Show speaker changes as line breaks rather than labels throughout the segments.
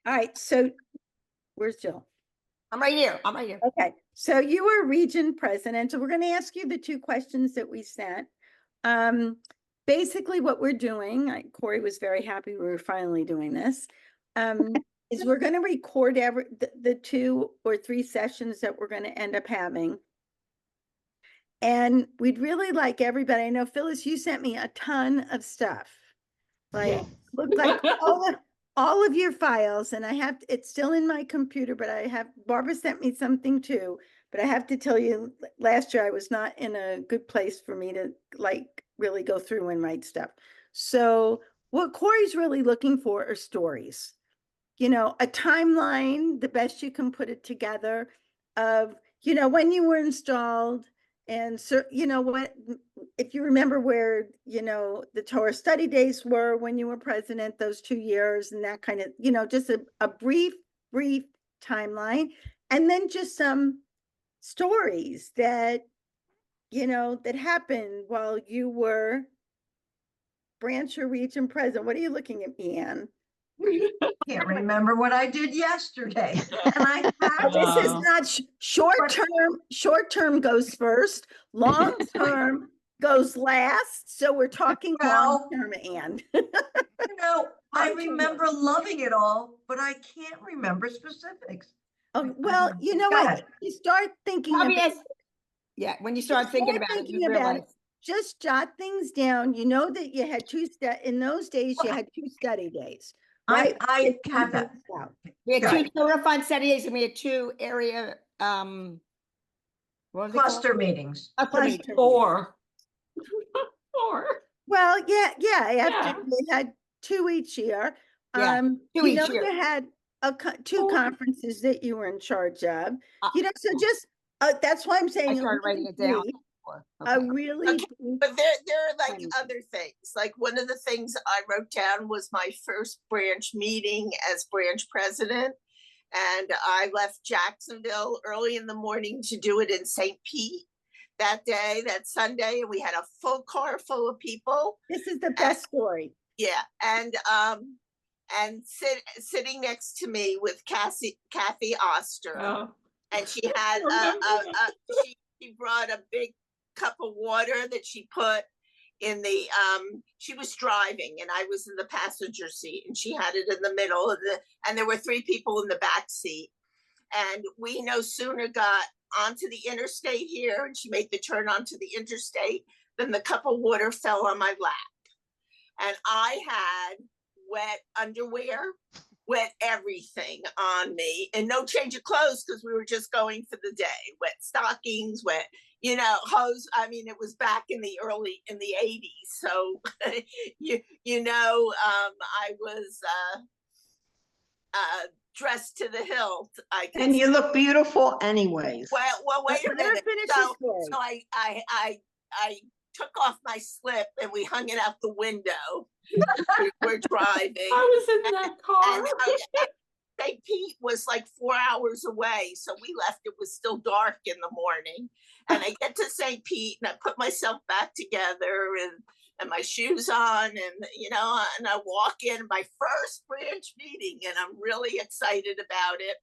All right, so where's Jill?
I'm right here. I'm right here.
Okay, so you were region president, so we're going to ask you the two questions that we sent. Basically what we're doing, Corey was very happy we were finally doing this, is we're going to record the 2 or 3 sessions that we're going to end up having. And we'd really like everybody, I know Phyllis, you sent me a ton of stuff. Like, looked like all of your files, and it's still in my computer, but Barbara sent me something too. But I have to tell you, last year I was not in a good place for me to like really go through and write stuff. So what Corey's really looking for are stories. You know, a timeline, the best you can put it together of, you know, when you were installed, and so, you know, what, if you remember where, you know, the Torah study days were when you were president, those 2 years and that kind of, you know, just a brief timeline. And then just some stories that, you know, that happened while you were branch or region president. What are you looking at me, Ann?
Can't remember what I did yesterday. And I have
This is not short term. Short term goes first. Long term goes last. So we're talking long term, Ann.
You know, I remember loving it all, but I can't remember specifics.
Oh, well, you know what? You start thinking about,
when you start thinking about it, you realize.
Just jot things down. You know that you had in those days you had 2 study days. Right.
I have that.
We had 2 Torah study days, and we had 2 area
cluster meetings.
Four.
Well, yeah. We had 2 each year. You know, you had 2 conferences that you were in charge of. You know, so just that's why I'm saying
I started writing it down.
Really,
but there are like other things. Like one of the things I wrote down was my first branch meeting as branch president, and I left Jacksonville early in the morning to do it in St. Pete that day, that Sunday, and we had a full car full of people.
This is the best story.
Yeah, and sitting next to me with Kathy Oster, and she had she brought a big cup of water that she put in the she was driving and I was in the passenger seat, and she had it in the middle of and there were 3 people in the back seat, and we no sooner got onto the interstate here and she made the turn onto the interstate than the cup of water fell on my lap, and I had wet underwear, wet everything on me, and no change of clothes because we were just going for the day. Wet stockings, wet, you know, hose. I mean, it was back in the 80s. So, you know, I was dressed to the hilt.
And you look beautiful anyways.
Well, wait a minute. So I took off my slip and we hung it out the window. We were driving.
I was in that car.
And St. Pete was like 4 hours away. So we left, it was still dark in the morning. And I get to St. Pete and I put myself back together and my shoes on, and, you know, and I walk in my first branch meeting and I'm really excited about it.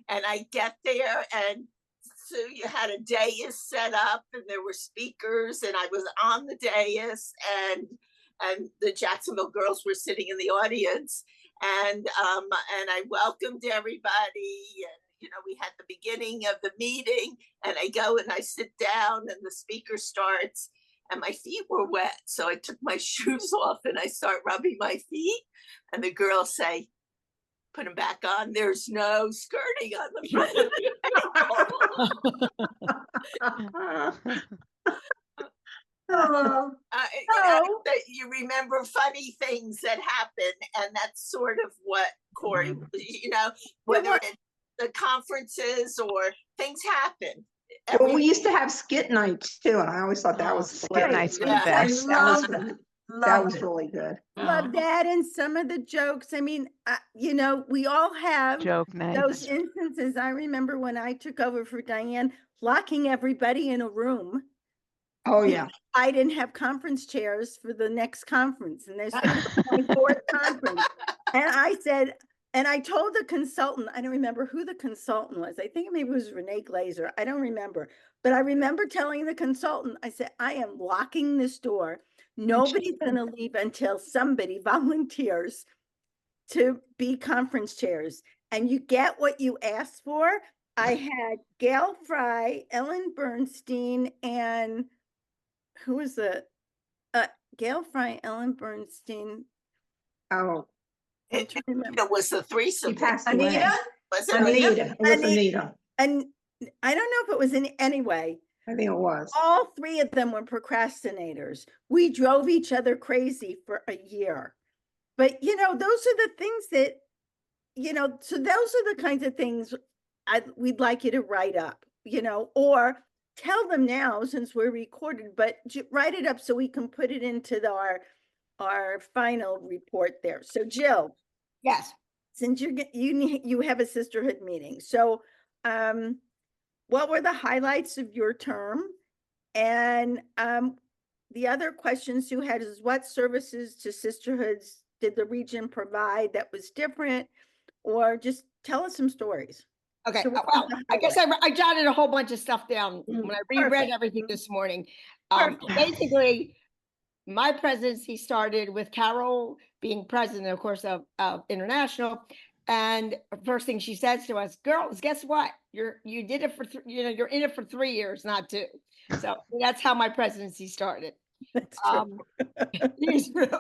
And I get there, and so you had a dais set up and there were speakers, and I was on the dais, and the Jacksonville girls were sitting in the audience, and I welcomed everybody, and, you know, we had the beginning of the meeting, and I go and I sit down and the speaker starts and my feet were wet. So I took my shoes off and I start rubbing my feet, and the girls say, put them back on. There's no skirting on the front of the you remember funny things that happen, and that's sort of what Corey, you know, whether it's the conferences or things happen.
Well, we used to have skit nights too, and I always thought that was
skit nights were the best.
That was really good.
Love that, and some of the jokes. I mean, you know, we all have
joke nights.
Those instances. I remember when I took over for Diane, locking everybody in a room.
Oh yeah.
I didn't have conference chairs for the next conference, and there's the 24th conference. And I said, And I told the consultant, I don't remember who the consultant was. I think maybe it was Renee Glazer. I don't remember. But I remember telling the consultant, I said, I am locking this door. Nobody's going to leave until somebody volunteers to be conference chairs. And you get what you asked for. I had Gail Fry, Ellen Bernstein, and who was the Gail Fry, Ellen Bernstein.
Oh,
I'm
It,
trying to remember.
it was the
She
threesome.
passed away.
Anita?
Was it?
Anita, it was
Anita.
Anita.
And I don't know if it was in any way.
I think it was.
All three of them were procrastinators. We drove each other crazy for a year. But those are the things that, so those are the kinds of things we'd like you to write up, or tell them now since we're recorded, but write it up so we can put it into our final report there. So Jill,
yes.
since you have a sisterhood meeting, so what were the highlights of your term? And the other question Sue had is, what services to sisterhoods did the region provide that was different? Or just tell us some stories.
Okay,
So what
well,
was the
I guess I jotted a whole bunch of stuff down when I reread
Perfect.
everything this morning.
Perfect.
Basically, my presidency started with Carol being president, of course, of International. And first thing she says to us, girls, guess what? You did it for, you're in it for 3 years, not 2. So that's how my presidency started.
That's true.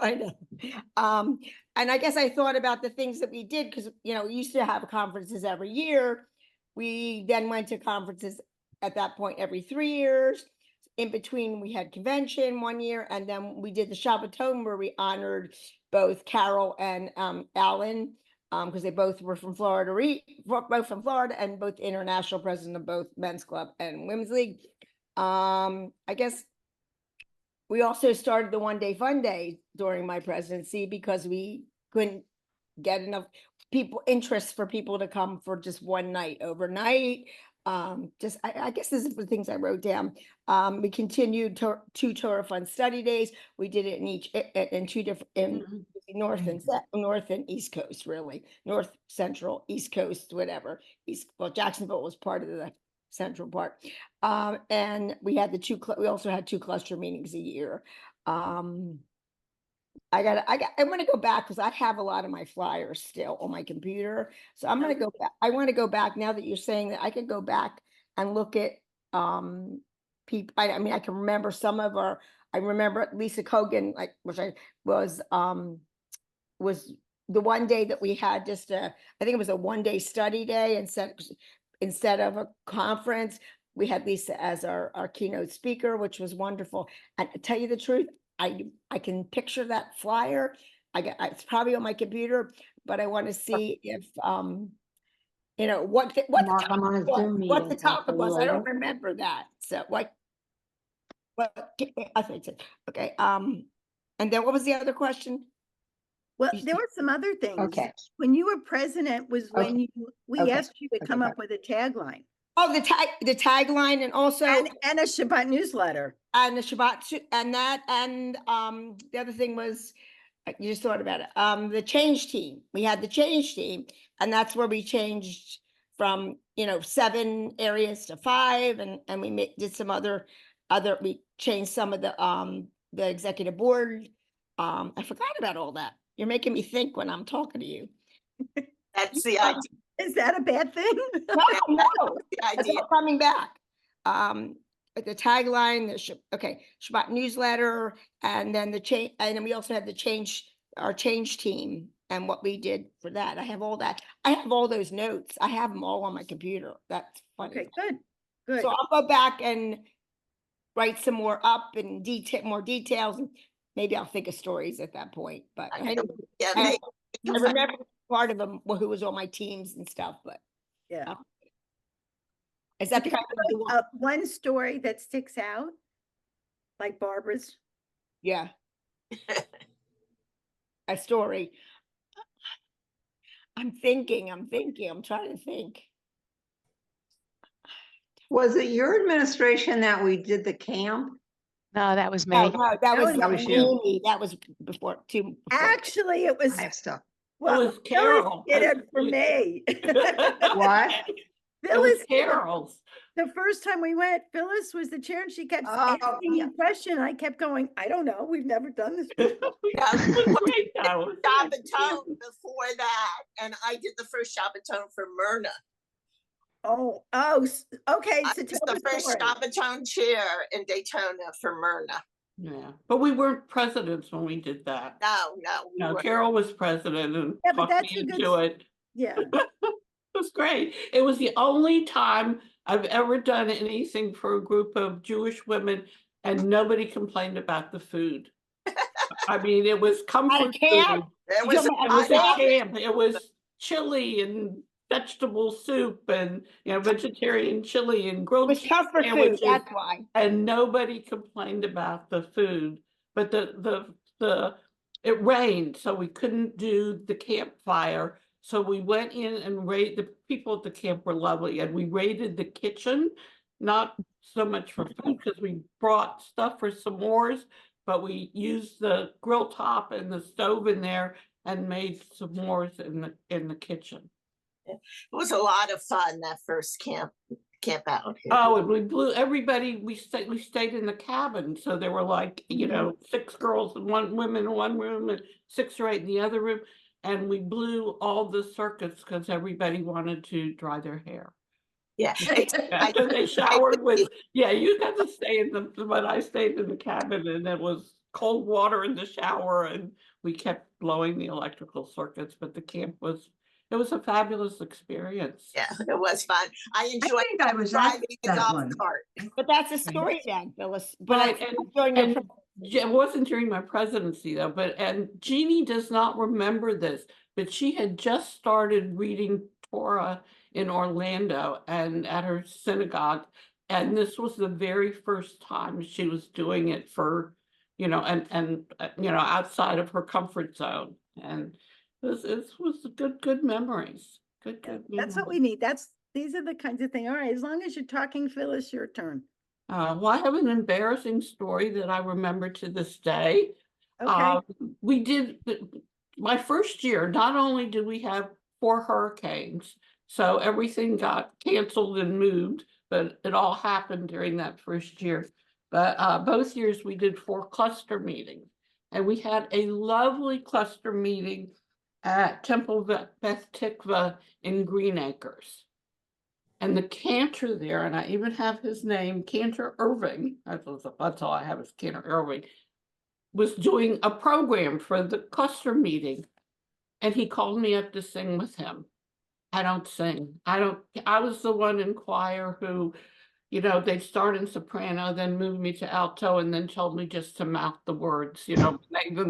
I know. And I guess I thought about the things that we did because, we used to have conferences every year. We then went to conferences at that point every 3 years. In between, we had convention 1 year, and then we did the Shabbaton where we honored both Carol and Alan because they both were from Florida, both from Florida, and both international president of both men's club and women's league. I guess we also started the one day fun day during my presidency because we couldn't get enough interest for people to come for just one night overnight. I guess this is the things I wrote down. We continued 2 Torah Fund study days. We did it in 2 different, north and east coast, really. North, central, east coast, whatever. Jacksonville was part of the central part. And we had we also had 2 cluster meetings a year. I want to go back because I have a lot of my flyers still on my computer. So I'm going to go back. I want to go back now that you're saying that I could go back and look at people. I mean, I can remember some of I remember Lisa Kogan, which was the one day that we had just I think it was a 1-day study day instead of a conference. We had Lisa as our keynote speaker, which was wonderful. And to tell you the truth, I can picture that flyer. It's probably on my computer, but I want to see if what the topic was. I don't remember that. So I think so. Okay. And then what was the other question?
Well, there were some other things.
Okay.
When you were president was when we
Okay.
asked you to come up with a tagline.
Oh, the tagline, and also
And a Shabbat newsletter.
and the Shabbat and that, and the other thing was, you just thought about it, the change team. We had the change team, and that's where we changed from 7 areas to 5, and we did some other we changed some of the executive board. I forgot about all that. You're making me think when I'm talking to you.
That's the idea.
Is that a bad thing?
No,
The
it's
idea.
all coming back. The tagline, Shabbat newsletter, and then and then we also had our change team and what we did for that. I have all that. I have all those notes. I have them all on my computer. That's funny.
Okay, good.
So I'll go back and write some more up and more details, and maybe I'll think of stories at that point. But
Yeah,
I remember part of them who was on my teams and stuff. But
Yeah.
is that the kind of the one?
One story that sticks out, like Barbara's?
Yeah. A story. I'm trying to think.
Was it your administration that we did the camp?
No, that was
No,
me.
no, that was
was you.
Amy. That was before.
Actually, it was
I have stuff.
Well,
was
Phyllis
Carol.
did it for me.
What?
It was
Phyllis, did it.
Carol's.
The first time we went, Phyllis was the chair and she kept
Oh,
asking me a question. I kept going, I don't know. We've never done this before.
Yeah, we
It was
were
great, though. It was
Shop
great.
and Tone before that, and I did the first Shop and Tone for Myrna.
Okay.
I
So
was
tell
the
the
first
story.
Shop and Tone chair in Daytona for Myrna.
Yeah, but we weren't presidents when we did that.
No, we
No,
were.
Carol was president and
Yeah, but
talked
that's
me
a good
into it.
Yeah.
It was great. It was the only time I've ever done anything for a group of Jewish women and nobody complained about the food. I mean, it was comfort
camp?
food.
There
You
was,
talking
It
about
was a
I-
camp. It was chili and vegetable soup and, vegetarian chili and
It
grilled
was
cheese
comfort food,
sandwiches.
that's why.
And nobody complained about the food, but it rained, so we couldn't do the campfire. So we went in and the people at the camp were lovely, and we raided the kitchen, not so much for food, because we brought stuff for s'mores, but we used the grill top and the stove in there and made s'mores in the kitchen.
it was a lot of fun, that first camp out.
Oh, and we blew everybody, we stayed in the cabin, so there were like, 6 girls and 1 women in one room and 6 or 8 in the other room. And we blew all the circuits because everybody wanted to dry their hair.
Yeah.
And they showered with, you got to stay but I stayed in the cabin and it was cold water in the shower and we kept blowing the electrical circuits, but the camp it was a fabulous experience.
Yeah, it was fun. I
I
enjoyed
think I was at
driving the
that
golf
one.
cart.
But that's a story then, Phyllis. But
Right,
that's
and-
during your
and-
pre-
It wasn't during my presidency though, and Jeannie does not remember this, but she had just started reading Torah in Orlando and at her synagogue. And this was the very first time she was doing it for, outside of her comfort zone. And it was good memories. Good
That's what
memories.
we need. These are the kinds of things. All right. As long as you're talking, Phyllis, your turn.
Well, I have an embarrassing story that I remember to this day.
Okay.
We did my first year, not only did we have 4 hurricanes, so everything got canceled and moved, but it all happened during that first year. But both years we did 4 cluster meetings, and we had a lovely cluster meeting at Temple Beth Tikva in Green Acres. And the cantor there, and I even have his name, Cantor Irving, that's all I have is Cantor Irving, was doing a program for the cluster meeting. And he called me up to sing with him. I don't sing. I was the one in choir who, they'd start in soprano, then move me to alto, and then told me just to mouth the words, then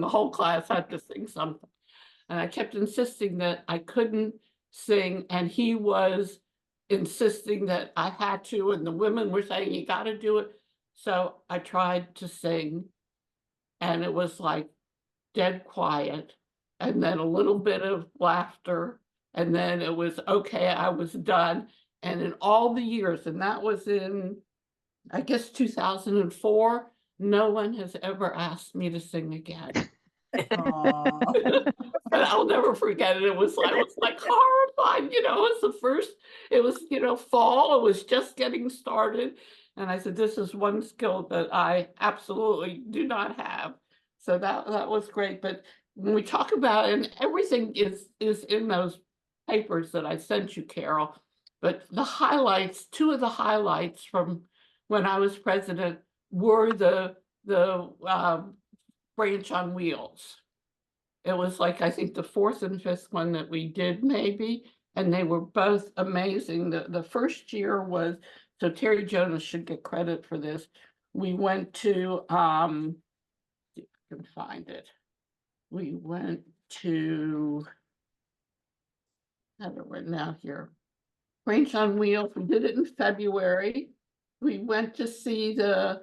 the whole class had to sing something. And I kept insisting that I couldn't sing, and he was insisting that I had to, and the women were saying, you got to do it. So I tried to sing, and it was like dead quiet, and then a little bit of laughter, and then it was okay, I was done. And in all the years, and that was in, I guess, 2004, no one has ever asked me to sing again. But I'll never forget it. It was like horrifying, it was the first, it was, fall, it was just getting started. And I said, this is one skill that I absolutely do not have. So that was great. But when we talk about, and everything is in those papers that I sent you, Carol, but the highlights, 2 of the highlights from when I was president were the Branch on Wheels. It was like, I think the 4th and 5th one that we did maybe, and they were both amazing. The first year was, so Terry Jonas should get credit for this. We went to, see if I can find it. We went to, I have it written out here. Branch on Wheels, we did it in February. We went to see the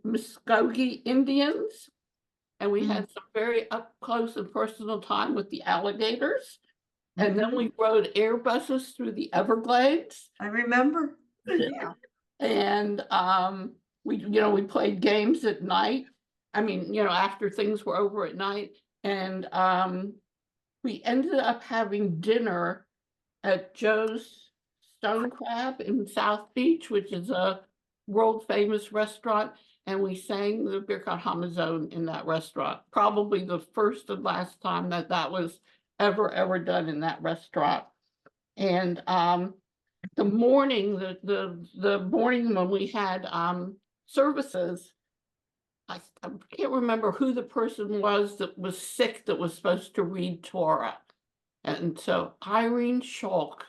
Muskogee Indians. And we had some very up close and personal time with the alligators. And then we rode air buses through the Everglades.
I remember.
Yeah.
And we played games at night. I mean, after things were over at night. And we ended up having dinner at Joe's Stone Crab in South Beach, which is a world famous restaurant. And we sang the Birkat Hamazon in that restaurant. Probably the first and last time that that was ever done in that restaurant. And the morning, the morning when we had services, I can't remember who the person was that was sick that was supposed to read Torah. And so Irene Schalk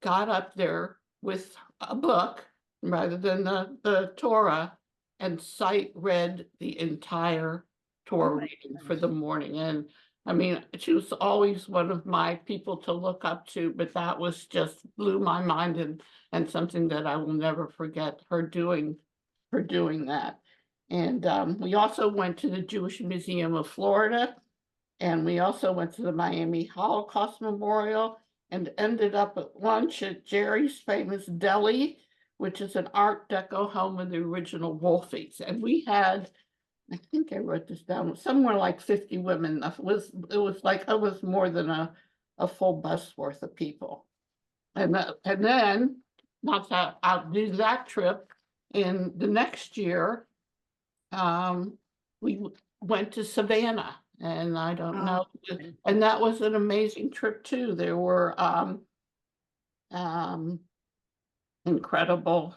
got up there with a book rather than the Torah and sight read the entire Torah reading for the morning. And I mean, she was always one of my people to look up to, but that was just blew my mind and something that I will never forget her doing that. And we also went to the Jewish Museum of Florida, and we also went to the Miami Holocaust Memorial and ended up at lunch at Jerry's Famous Deli, which is an Art Deco home of the original Wolfies. And we had, I think I wrote this down, somewhere like 50 women. It was like almost more than a full bus worth of people. And then, not to outdo that trip, in the next year, we went to Savannah, and I don't know, and that was an amazing trip too. There were incredible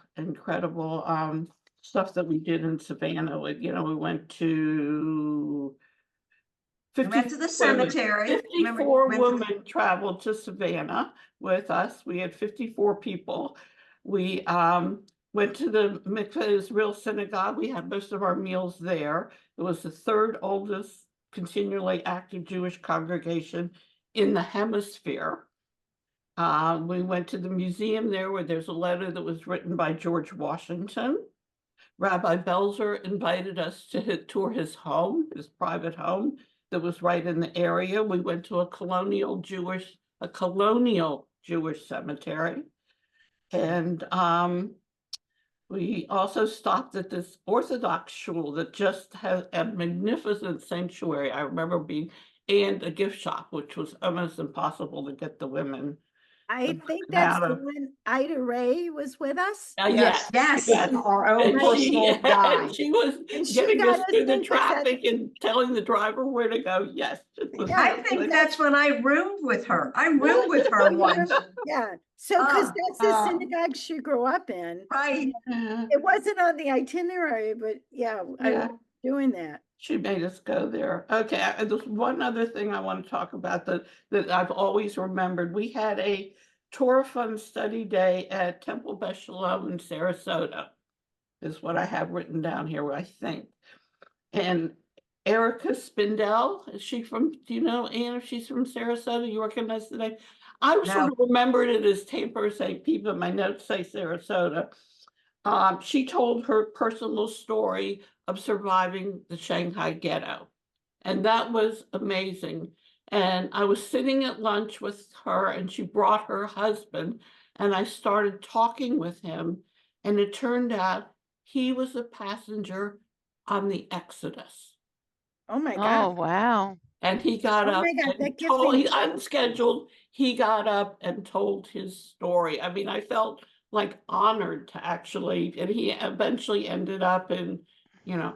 stuff that we did in Savannah. We went to
We went to the cemetery. Remember,
54
went to the-
women traveled to Savannah with us. We had 54 people. We went to the Mikveh Israel Synagogue. We had most of our meals there. It was the third oldest continually active Jewish congregation in the hemisphere. We went to the museum there where there's a letter that was written by George Washington. Rabbi Belzer invited us to tour his home, his private home that was right in the area. We went to a colonial Jewish cemetery. And we also stopped at this Orthodox shul that just has a magnificent sanctuary. I remember and a gift shop, which was almost impossible to get the women.
I think that's
Out
the
of-
one Ida Ray was with us.
Yes.
Yes.
Our own
And
personal guide.
she was
And she
getting
got
us
us
through the
into that-
traffic and telling the driver where to go. Yes. it was
Yeah,
I
like-
think that's when I roomed with her. I roomed with her once.
Yeah, so because
Ah,
that's the synagogue she grew up in.
Right.
Yeah,
It wasn't on the itinerary, but yeah, I
Yeah.
was doing that.
she made us go there. Okay, and there's one other thing I want to talk about that I've always remembered. We had a Torah Fund study day at Temple Beth Shalom in Sarasota, is what I have written down here, I think. And Erica Spindell, is she from, do you know, Anne, if she's from Sarasota? You recognize the name? I sort of remembered it as Tampa, St. Pete, but my notes say Sarasota. She told her personal story of surviving the Shanghai ghetto. And that was amazing. And I was sitting at lunch with her, and she brought her husband, and I started talking with him. And it turned out he was a passenger on the Exodus.
Oh my
Oh,
God.
wow.
And he got
Oh
up
my God,
and
that gives
told,
me
he
chills.
unscheduled, he got up and told his story. I mean, I felt like honored to actually, and he eventually ended up in,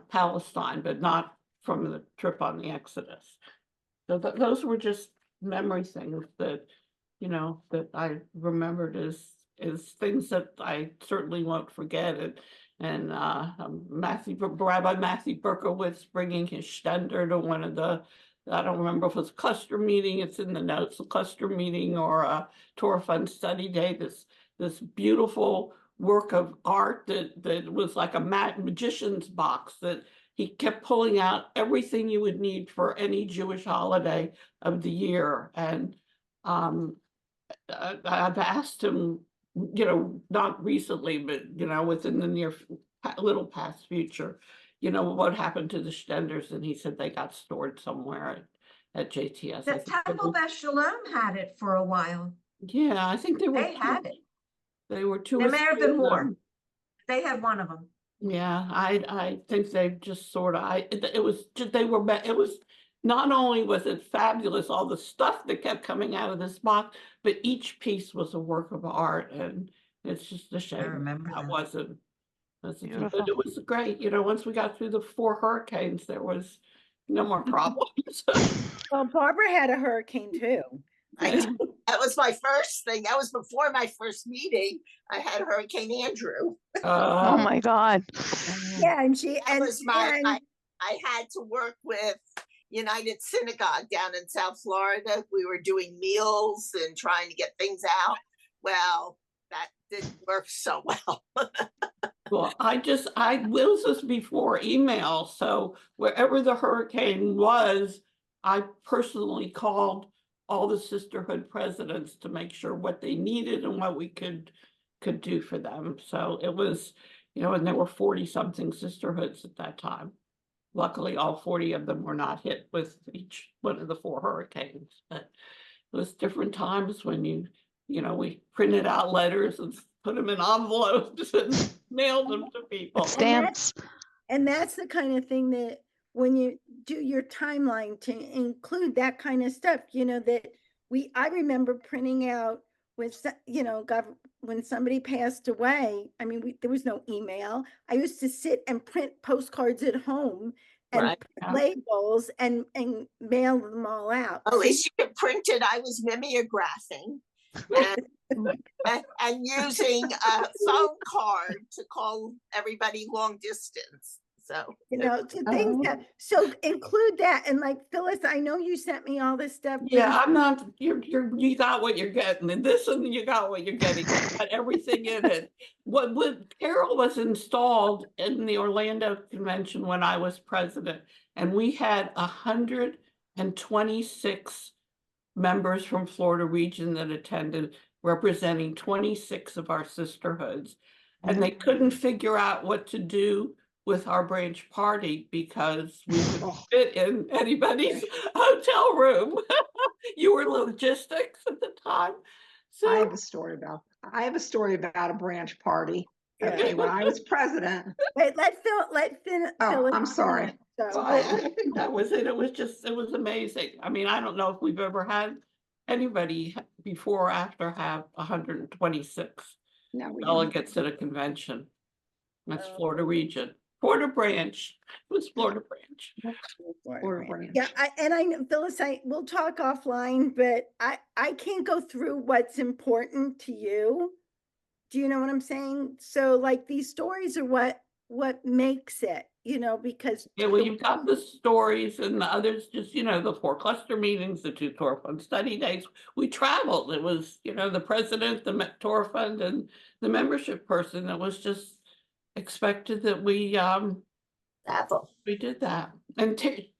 Palestine, but not from the trip on the Exodus. So those were just memory things that, that I remembered as things that I certainly won't forget. And Rabbi Matthew Berkowitz bringing his stender to one of the, I don't remember if it was a cluster meeting, it's in the notes, a cluster meeting or a Torah Fund study day, this beautiful work of art that was like a magician's box that he kept pulling out everything you would need for any Jewish holiday of the year. And I've asked him, not recently, but, within the little past future, what happened to the Stenders? And he said they got stored somewhere at JTS.
The Temple Beth Shalom had it for a while.
Yeah, I think
They had it.
They were two.
There
or
may have
three
been
of
more.
them.
They had one of them.
Yeah, I think they just sort of, it was just, it was not only was it fabulous, all the stuff that kept coming out of this box, but each piece was a work of art, and it's just a shame
remember
that
that.
wasn't. But
Beautiful.
it was great, once we got through the 4 hurricanes, there was no more problems.
Well, Barbara had a hurricane too.
That was my first thing. That was before my first meeting. I had Hurricane Andrew.
Oh my God.
Yeah, and she,
That
and,
was my,
and
I had to work with United Synagogue down in South Florida. We were doing meals and trying to get things out. Well, that didn't work so well.
Well, this was before email, so wherever the hurricane was, I personally called all the sisterhood presidents to make sure what they needed and what we could do for them. So it was, and there were 40-something sisterhoods at that time. Luckily, all 40 of them were not hit with each one of the 4 hurricanes, but it was different times when we printed out letters and put them in envelopes and mailed them to people.
Stamps.
and that's the kind of thing that when you do your timeline to include that kind of stuff, that I remember printing out with, when somebody passed away. I mean, there was no email. I used to sit and print postcards at home and
Right,
put
yeah.
labels and mail them all out.
At least you could print it. I was mimeographing and using a phone card to call everybody long distance. So,
To things that, so include that. And like Phyllis, I know you sent me all this stuff. but
Yeah, I'm not, you got what you're getting, and this one, you got what you're getting, you got everything in it. When Carol was installed in the Orlando convention when I was president, and we had 126 members from Florida region that attended, representing 26 of our sisterhoods. And they couldn't figure out what to do with our branch party because we couldn't fit in anybody's hotel room. You were logistics at the time.
I
So
have a story about a branch party.
Yeah.
Okay, when I was president.
Wait, let
Oh,
Phyllis
I'm sorry.
finish. So,
well, I think that was it. It was amazing. I mean, I don't know if we've ever had anybody before or after have 126
No, we didn't.
delegates at a convention. That's
Oh.
Florida region. Florida branch. It was Florida branch.
Florida branch.
Yeah, I know, Phyllis, we'll talk offline, but I can't go through what's important to you. Do you know what I'm saying? So like these stories are what makes it, because
Yeah, well, you've got the stories and the others, just, the 4 cluster meetings, the 2 Torah Fund study days. We traveled. It was, the president, the Torah Fund, and the membership person. It was just expected that we did that. And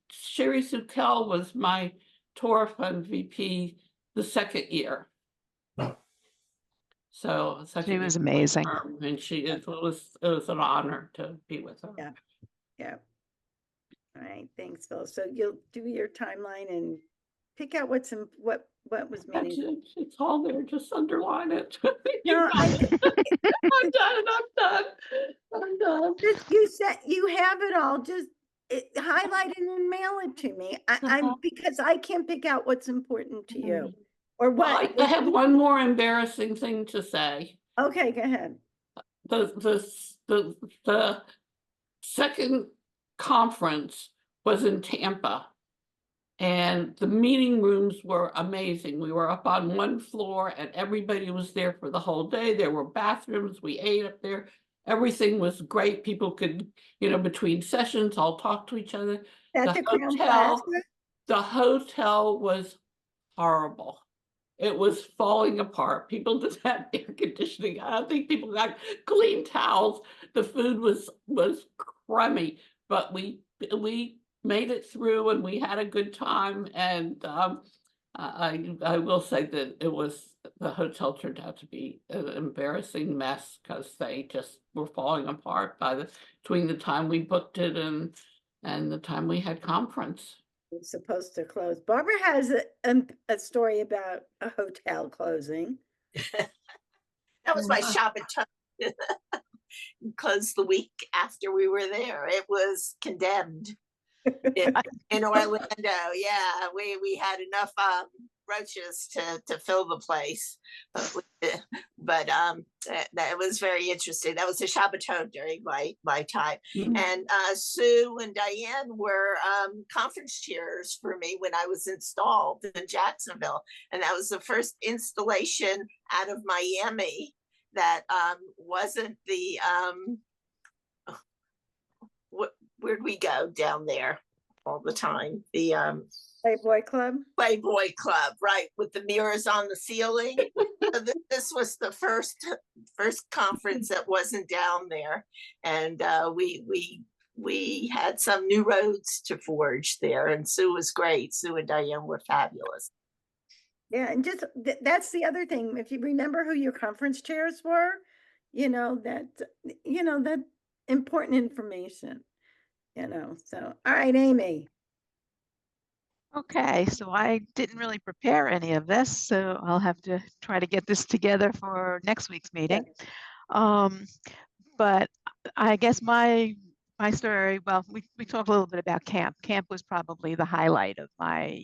Sherry Sukel was my Torah Fund VP the 2nd year. So
She was amazing.
and it was an honor to be with her.
Yeah. All right, thanks, Phil. So you'll do your timeline and pick out what was meaningful.
It's all there, just underline it.
No,
I'm done.
You have it all, just highlight it and mail it to me. Because I can't pick out what's important to you or
Well,
what.
I have one more embarrassing thing to say.
Okay, go ahead.
The second conference was in Tampa. And the meeting rooms were amazing. We were up on 1 floor and everybody was there for the whole day. There were bathrooms, we ate up there. Everything was great. People could, between sessions, all talk to each other.
That's the Crown Plaza?
The hotel was horrible. It was falling apart. People didn't have air conditioning. I don't think people got clean towels. The food was crummy, but we made it through and we had a good time. And I will say that the hotel turned out to be an embarrassing mess because they just were falling apart between the time we booked it and the time we had conference.
It's supposed to close. Barbara has a story about a hotel closing.
that was my shop at closed the week after we were there. It was condemned. in Orlando. Yeah, we had enough roaches to fill the place, but that was very interesting. That was a Shabbaton during my time,
Mhm.
and Sue and Diane were conference chairs for me when I was installed in Jacksonville, and that was the first installation out of Miami that wasn't the where'd we go down there all the time? The
Playboy Club.
Playboy Club, right, with the mirrors on the ceiling. So this was the first conference that wasn't down there, and we had some new roads to forge there, and Sue was great. Sue and Diane were fabulous.
Yeah, and just that's the other thing. If you remember who your conference chairs were, that important information. So all right, Amy.
Okay, so I didn't really prepare any of this, so I'll have to try to get this together for next week's meeting. But I guess my story, well, we talked a little bit about camp. Camp was probably the highlight of my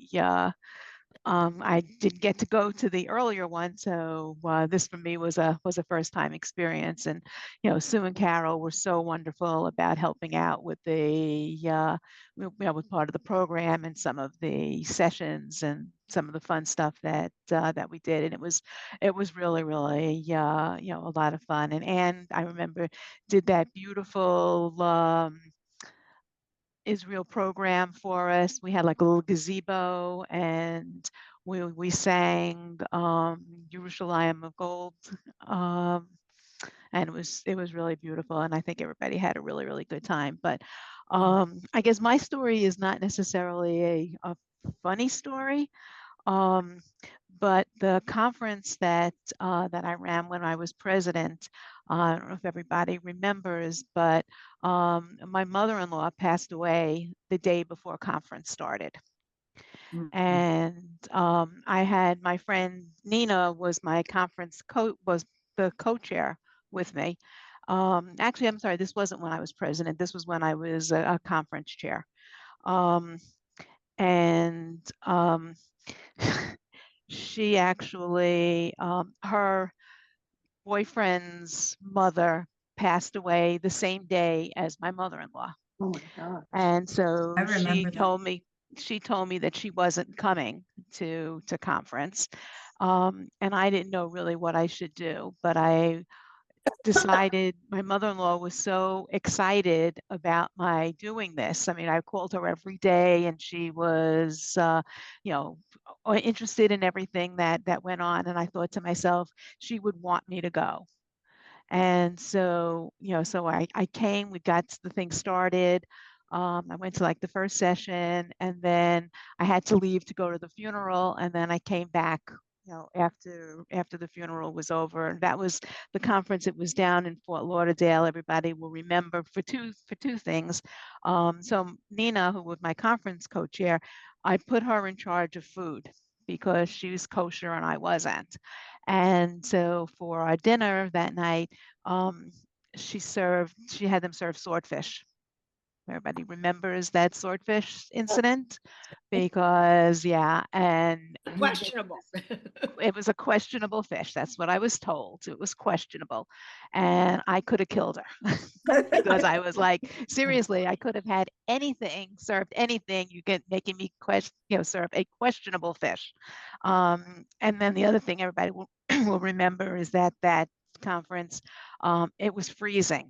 I didn't get to go to the earlier one, so this for me was a first time experience. And Sue and Carol were so wonderful about helping out with the with part of the program and some of the sessions and some of the fun stuff that we did. And it was really a lot of fun. And I remember did that beautiful Israel program for us. We had like a little gazebo, and we sang Yerushalayim of Gold, and it was really beautiful. And I think everybody had a really good time. But I guess my story is not necessarily a funny story. But the conference that I ran when I was president, I don't know if everybody remembers, but my mother-in-law passed away the day before conference started. And I had my friend Nina was my was the co-chair with me. Actually, I'm sorry, this wasn't when I was president. This was when I was a conference chair. And she actually, her boyfriend's mother passed away the same day as my mother-in-law.
Oh my God.
And so
I remember that.
she told me that she wasn't coming to conference. And I didn't know really what I should do, but I decided my mother-in-law was so excited about my doing this. I mean, I called her every day and she was, interested in everything that went on. And I thought to myself, she would want me to go. And so, so I came, we got the thing started. I went to like the first session, and then I had to leave to go to the funeral. And then I came back, after the funeral was over. And that was the conference. It was down in Fort Lauderdale. Everybody will remember for two things. So Nina, who was my conference co-chair, I put her in charge of food because she was kosher and I wasn't. And so for our dinner that night, she had them serve swordfish. Everybody remembers that swordfish incident because, yeah, and
Questionable.
it was a questionable fish. That's what I was told. It was questionable. And I could have killed her because I was like, seriously, I could have had anything, served anything. You get making me serve a questionable fish. And then the other thing everybody will remember is that conference, it was freezing.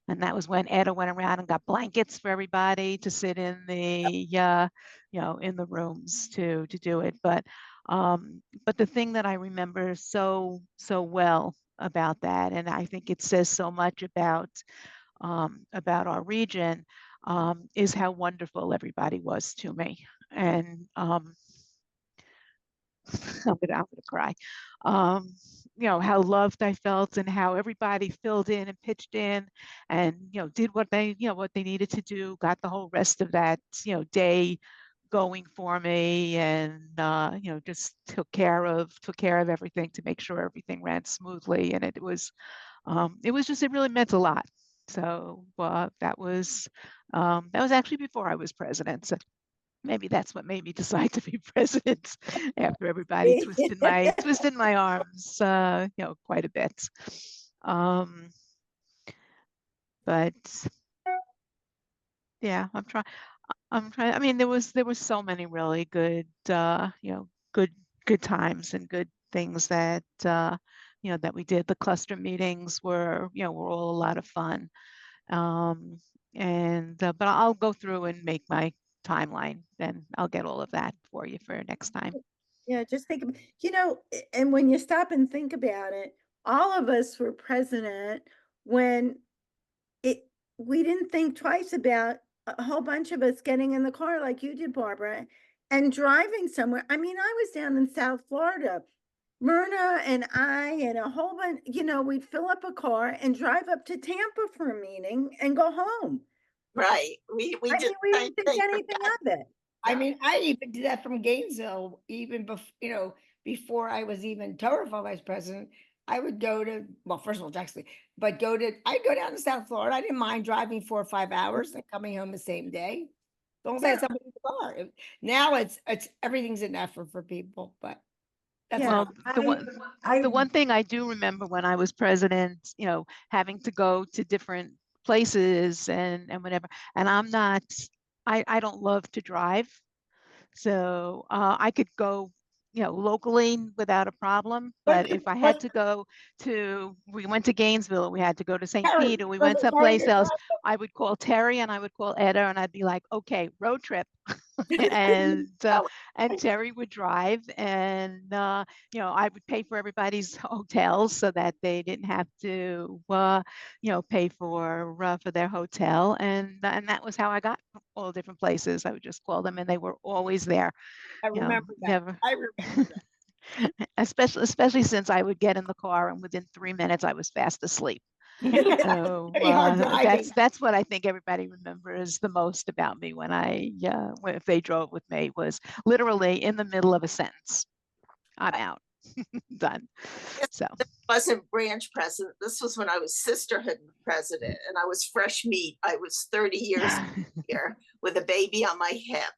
And that was when Etta went around and got blankets for everybody to sit in the, in the rooms to do it. But the thing that I remember so well about that, and I think it says so much about our region, is how wonderful everybody was to me. And I'm gonna cry. How loved I felt and how everybody filled in and pitched in and, did what they needed to do, got the whole rest of that, day going for me, and, just took care of everything to make sure everything ran smoothly. And it was just, it really meant a lot. So that was actually before I was president. So maybe that's what made me decide to be president after everybody twisted my arms, quite a bit. But yeah, I'm trying. I mean, there was so many really good, good times and good things that that we did. The cluster meetings were all a lot of fun. But I'll go through and make my timeline, then I'll get all of that for you for next time.
Yeah, just think, and when you stop and think about it, all of us were president when we didn't think twice about a whole bunch of us getting in the car like you did, Barbara, and driving somewhere. I mean, I was down in South Florida. Myrna and I and a whole bunch, we'd fill up a car and drive up to Tampa for a meeting and go home.
Right. We
I mean,
did
we
the
didn't
same
think
thing for
anything
that.
of it.
I mean, I even did that from Gainesville, even before I was even Torah vice president. I would go to, well, first of all, Jackson, but I'd go down to South Florida. I didn't mind driving 4 or 5 hours and coming home the same day. As long as I had somebody in the car. Now it's everything's an effort for people, but that's
Yeah.
Well, the one thing I do remember when I was president, having to go to different places and whatever, and I don't love to drive. So I could go, locally without a problem. But if I had to go we went to Gainesville, we had to go to St.
Terry,
Pete, or we went
wasn't
someplace
Terry
else, I would call Terry and I would call Etta and I'd be like, okay, road trip. and Terry would drive, and I would pay for everybody's hotels so that they didn't have to pay for their hotel, and that was how I got all different places. I would just call them and they were always there.
I remember that.
Never.
I remember that.
Especially since I would get in the car and within 3 minutes I was fast asleep. So
Pretty hard driving.
that's what I think everybody remembers the most about me when if they drove with me, was literally in the middle of a sentence, I'm out. Done. So
Wasn't branch president. This was when I was sisterhood president and I was fresh meat. I was 30 years here with a baby on my hip.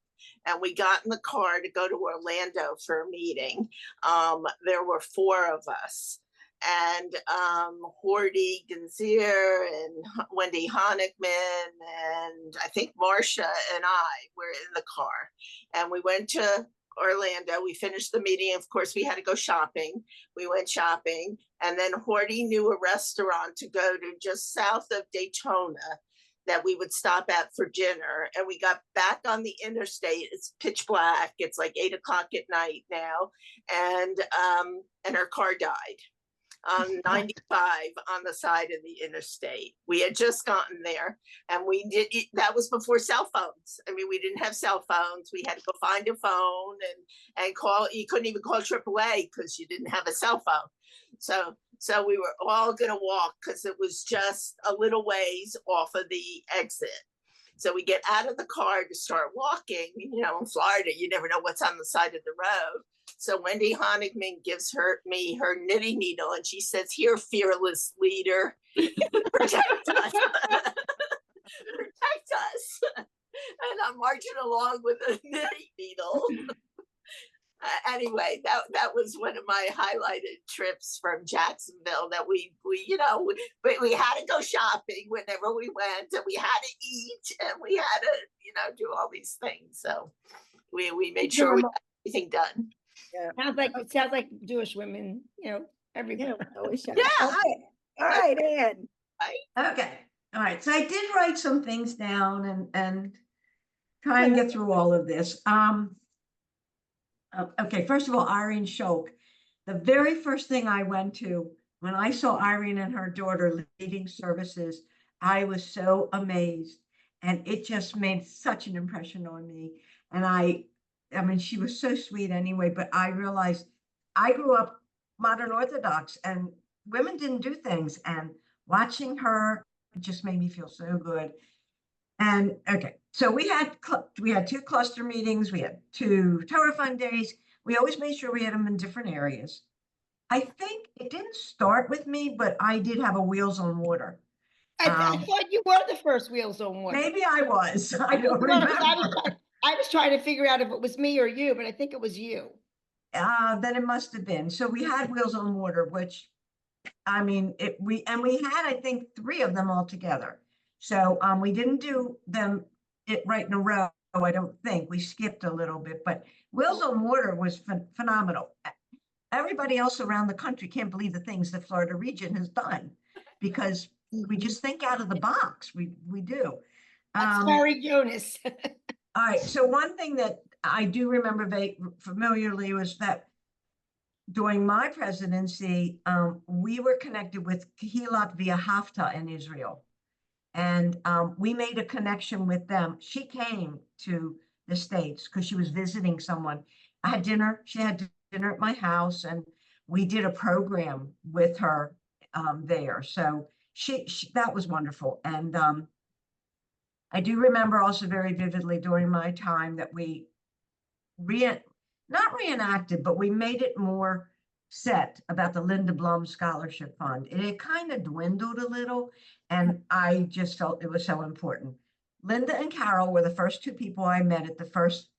And we got in the car to go to Orlando for a meeting. There were 4 of us. And Hordy Genzier and Wendy Honigman and I think Marcia and I were in the car. And we went to Orlando. We finished the meeting. Of course, we had to go shopping. We went shopping. And then Hordy knew a restaurant to go to just south of Daytona that we would stop at for dinner. And we got back on the interstate. It's pitch black. It's like 8 o'clock at night now. And her car died on 95 on the side of the interstate. We had just gotten there, and that was before cell phones. I mean, we didn't have cell phones. We had to go find a phone and call. You couldn't even call AAA because you didn't have a cell phone. So we were all going to walk because it was just a little ways off of the exit. So we get out of the car to start walking. In Florida, you never know what's on the side of the road. So Wendy Honigman gives me her knitting needle, and she says, "Here, fearless leader, protect us." Protect us. And I'm marching along with a knitting needle. Anyway, that was one of my highlighted trips from Jacksonville, that we had to go shopping whenever we went, and we had to eat, and we had to, do all these things. So we made sure we got everything done.
Yeah.
It sounds like Jewish women, everybody.
Yeah. Okay. All right, Ann.
Okay, all right, so I did write some things down and try and get through all of this. Okay, first of all, Irene Shoke. The very first thing I went to when I saw Irene and her daughter leading services, I was so amazed, and it just made such an impression on me. And I mean, she was so sweet anyway, but I realized I grew up modern Orthodox and women didn't do things, and watching her, it just made me feel so good. And okay, so we had 2 cluster meetings, we had 2 Torah Fund days. We always made sure we had them in different areas. I think it didn't start with me, but I did have a Wheels on Water.
I thought you were the first Wheels on Water.
Maybe I was, I don't
Well, 'cause
remember.
I was trying to figure out if it was me or you, but I think it was you.
Then it must have been. So we had Wheels on Water, which, I mean, we had, I think, 3 of them all together. So we didn't do them right in a row, I don't think. We skipped a little bit, but Wheels on Water was phenomenal. Everybody else around the country can't believe the things that Florida Region has done, because we just think out of the box. We do.
That's Harry Jonas.
All right, so one thing that I do remember familiarly was that during my presidency, we were connected with Kehilat via Hafta in Israel. And we made a connection with them. She came to the States because she was visiting someone. I had dinner, she had dinner at my house, and we did a program with her there. So she that was wonderful. And I do remember also very vividly during my time that we not reenacted, but we made it more set about the Linda Blum Scholarship Fund. It kind of dwindled a little, and I just felt it was so important. Linda and Carol were the first 2 people I met at the first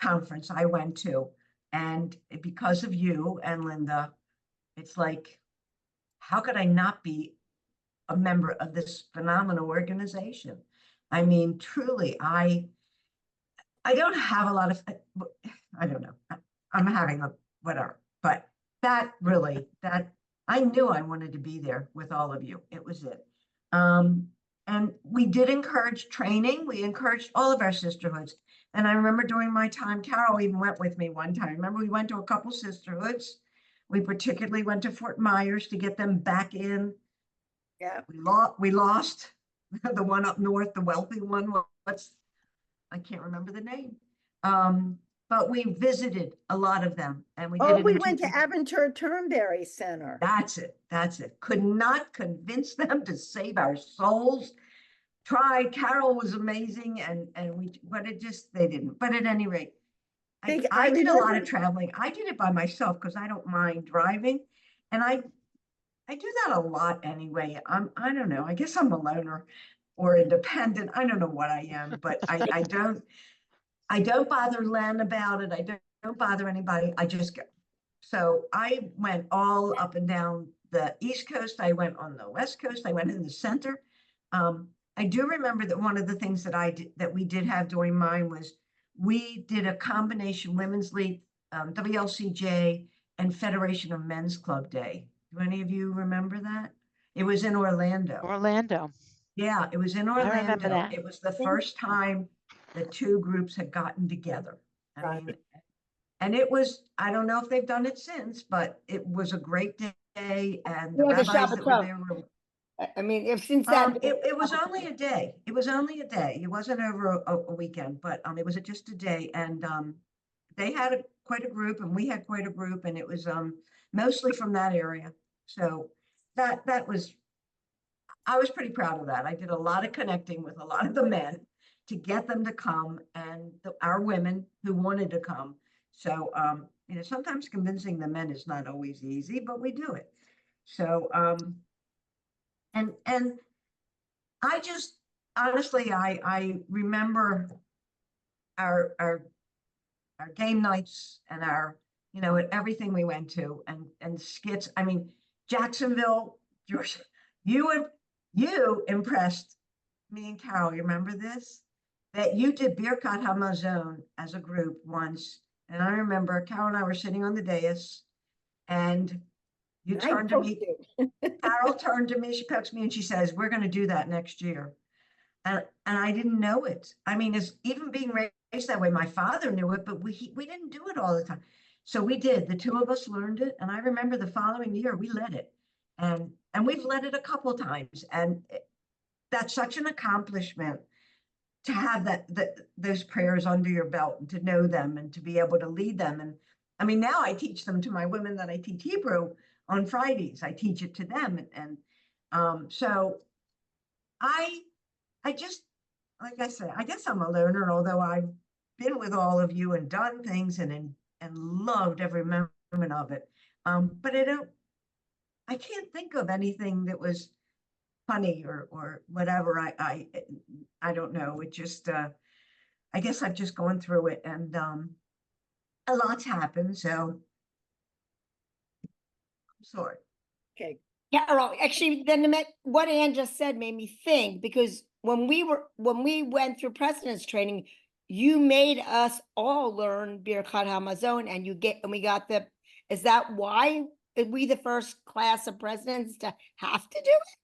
conference I went to. And because of you and Linda, it's like, how could I not be a member of this phenomenal organization? I mean, truly, I don't have a lot of, I don't know, I'm having a whatever, but that really, I knew I wanted to be there with all of you. It was it. And we did encourage training. We encouraged all of our sisterhoods. And I remember during my time, Carol even went with me one time. Remember, we went to a couple sisterhoods. We particularly went to Fort Myers to get them back in.
Yeah.
We lost the one up north, the wealthy one. I can't remember the name. But we visited a lot of them, and we did it
We
in
went to
2000.
Aventura Turnberry Center.
That's it. Could not convince them to save our souls. Tried. Carol was amazing, but they didn't. But at any rate, I did a lot of traveling. I did it by myself because I don't mind driving, and I do that a lot anyway. I don't know. I guess I'm a loner or independent. I don't know what I am, but I don't bother Len about it. I don't bother anybody. I just go. So I went all up and down the East Coast. I went on the West Coast. I went in the center. I do remember that one of the things that we did have during mine was we did a combination Women's League, WLCJ, and Federation of Men's Club Day. Do any of you remember that? It was in Orlando.
Orlando.
Yeah, it was in
I remember
Orlando.
that.
It was the first time the 2 groups had gotten together. I mean, and it was, I don't know if they've done it since, but it was a great day. And the rabbis that were there were,
I mean, if since that.
it was only a day. It was only a day. It wasn't over a weekend, but it was just a day. And they had quite a group, and we had quite a group, and it was mostly from that area. So that was, I was pretty proud of that. I did a lot of connecting with a lot of the men to get them to come, and our women who wanted to come. So, sometimes convincing the men is not always easy, but we do it. So, and I just, honestly, I remember our game nights and and everything we went to, and skits. I mean, Jacksonville, Georgia, you impressed me and Carol. You remember this? That you did Birkat Hamazon as a group once. And I remember Carol and I were sitting on the dais, and you turned to me. Carol turned to me, she pokes me, and she says, "We're going to do that next year." And I didn't know it. I mean, it's even being raised that way. My father knew it, but we didn't do it all the time. So we did. The 2 of us learned it. And I remember the following year we led it. And we've led it a couple times. And that's such an accomplishment to have those prayers under your belt, and to know them, and to be able to lead them. And I mean, now I teach them to my women that I teach Hebrew on Fridays. I teach it to them. And so I just, like I said, I guess I'm a learner, although I've been with all of you and done things and loved every moment of it. But I can't think of anything that was funny or whatever. I don't know. It just, I guess I've just gone through it and, a lot's happened, so. I'm sorry.
Okay,
Carol, actually, then what Ann just said made me think, because when we went through president's training, you made us all learn Birkat Hamazon and we got is that why are we the first class of presidents to have to do it?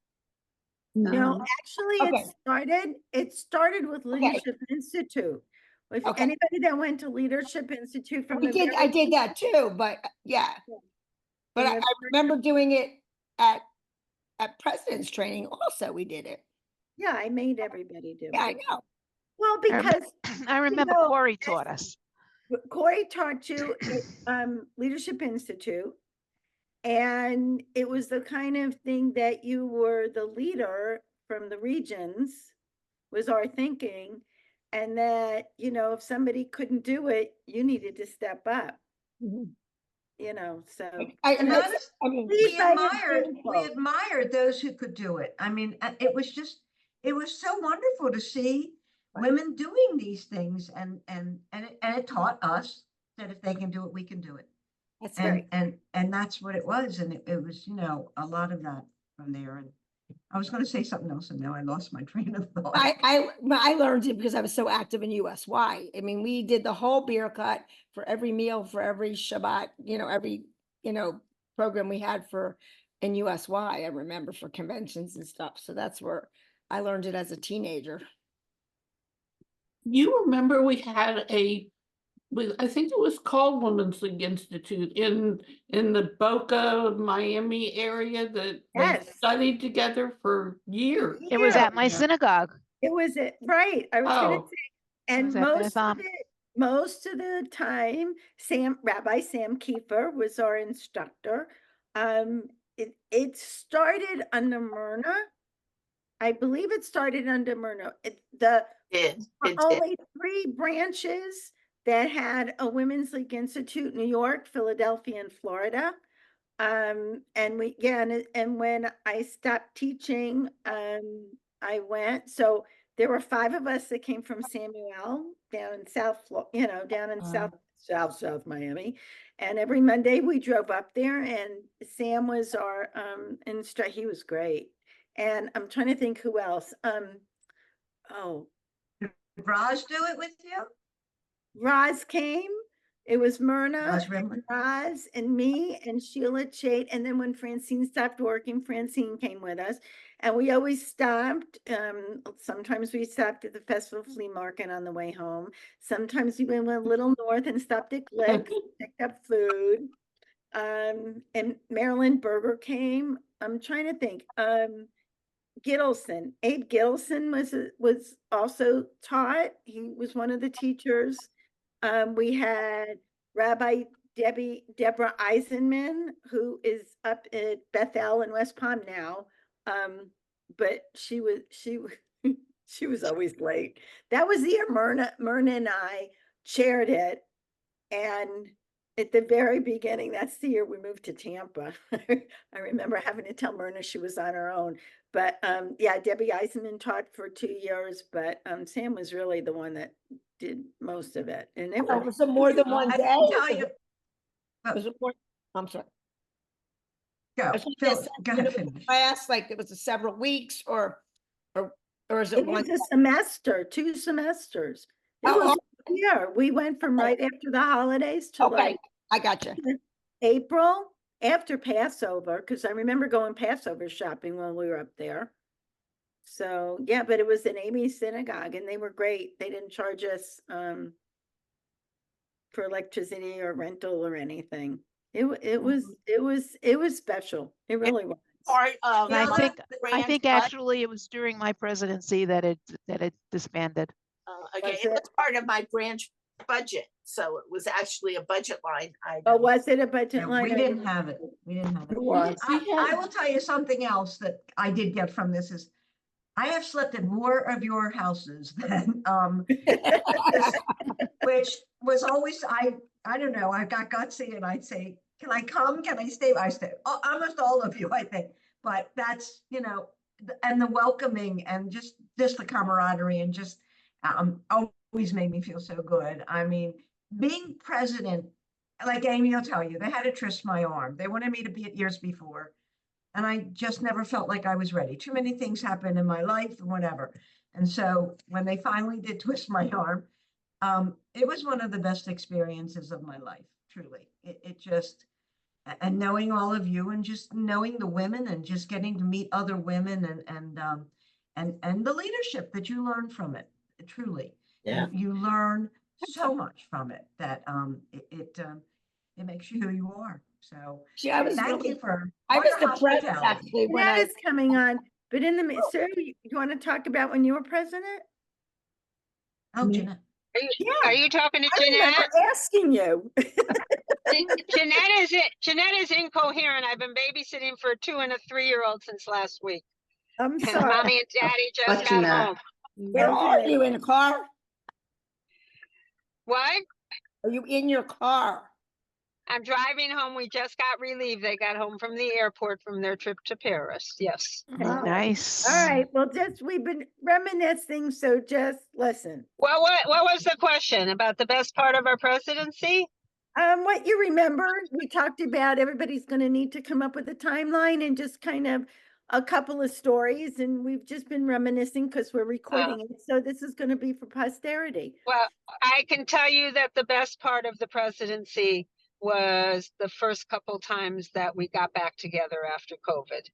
no, actually,
Okay.
it started with Leadership Institute. If
Okay.
anybody that went to Leadership Institute from
We
the
did, I
very,
did that too, but yeah. But
in
I
the
remember doing it at president's training also, we did it.
yeah, I made everybody do
Yeah, I
it.
know.
Well,
I rem-
because
I remember
know,
Corey taught us.
Corey taught you at Leadership Institute. And it was the kind of thing that you were the leader from the regions, was our thinking. And that, you know, if somebody couldn't do it, you needed to step up,
Mhm.
you know, so.
And
that's-
honestly,
I mean,
Lead
we
by
we
example.
admired those who could do it. I mean, it was just, it was so wonderful to see women doing these things and it taught us that if they can do it, we can do it.
that's
And,
right.
and that's what it was. And it was, you know, a lot of that from there. And I was gonna say something else and now I lost my train of thought.
I learned it because I was so active in USY. I mean, we did the whole beer cut for every meal, for every Shabbat, you know, every, you know, program we had in USY, I remember, for conventions and stuff. So that's where I learned it as a teenager.
You remember we had I think it was called Women's League Institute in the Boca, Miami area that they
Yes.
studied together for years.
It was
Yeah.
at my
Yeah.
synagogue.
It was it, right, I was gonna
Oh.
say, and
was at Beth
most of the time, Rabbi Sam Kiefer was our instructor. It started under Myrna. I believe it started under Myrna.
It did.
Only 3 branches that had a Women's League Institute, New York, Philadelphia, and Florida. And when I stopped teaching, I went, so there were 5 of us that came from Samuel down in down in South Miami. And every Monday we drove up there and Sam was our instructor. He was great. And I'm trying to think who else. Oh,
Did Raj do it with you?
Roz came. It was Myrna,
Raj Rimmer?
Roz, and me, and Sheila Chait. And then when Francine stopped working, Francine came with us. And we always stopped. Sometimes we stopped at the Festival Flea Market on the way home. Sometimes we went a little north and stopped at Glick's, picked up food. And Marilyn Berger came. I'm trying to think. Gittleson, Abe Gittleson was also taught. He was one of the teachers. We had Rabbi Deborah Eisenman, who is up at Bethel in West Palm now. But she was always late. That was the year Myrna and I chaired it. And at the very beginning, that's the year we moved to Tampa. I remember having to tell Myrna she was on her own. But yeah, Debbie Eisenman taught for 2 years, but Sam was really the one that did most of it. And it
Was it more than one
I
day?
can tell you.
Was it more? I'm sorry.
Go,
I was gonna
Phil,
say,
go
you know,
ahead, finish.
class, like it was a several weeks or is it
It
one?
was a semester, 2 semesters. It
Oh,
was a year. We went from right after the holidays to
Okay,
like
I got you.
April after Passover, because I remember going Passover shopping when we were up there. So yeah, but it was an AME synagogue and they were great. They didn't charge us for electricity or rental or anything. It was special. It really was.
Part of.
And I
Yeah,
think,
Branch budget.
actually it was during my presidency that it disbanded.
Okay,
Was
it
it?
was part of my branch budget, so it was actually a budget line
Oh,
item.
was it a budget
Yeah,
line?
we didn't have it. We didn't have it.
It was.
I will tell you something else that I did get from this is I have slept in more of your houses than, which was always, I don't know, I got gutsy and I'd say, can I come? Can I stay? I stay, almost all of you, I think. But that's, you know, and the welcoming and just the camaraderie and just always made me feel so good. I mean, being president, like Amy will tell you, they had to twist my arm. They wanted me to be it years before. And I just never felt like I was ready. Too many things happened in my life and whatever. And so when they finally did twist my arm, it was one of the best experiences of my life, truly. It just, and knowing all of you and just knowing the women and just getting to meet other women and the leadership that you learn from it, truly.
Yeah.
You learn so much from it that it makes you who you are. So
I was
thank
really,
you for
I
all
was
your
depressed
hospitality.
actually when
That
I,
is coming on, but in the, sir, you want to talk about when you were president?
Oh, Jeanette.
Are you talking to
I remember
Jeanette?
asking you.
Jeanette is incoherent. I've been babysitting for a 2 and a 3-year-old since last week.
I'm
And
sorry.
mommy and daddy just
Let
got
Jeanette.
home.
where are
Okay.
you, in a car?
What?
Are you in your car?
I'm driving home. We just got relieved. They got home from the airport from their trip to Paris. Yes.
Nice.
All right, well, we've been reminiscing, so just listen.
Well, what was the question about the best part of our presidency?
What you remember, we talked about everybody's gonna need to come up with a timeline and just kind of a couple of stories, and we've just been reminiscing because we're recording it, so this is gonna be for posterity.
Well, I can tell you that the best part of the presidency was the first couple times that we got back together after COVID.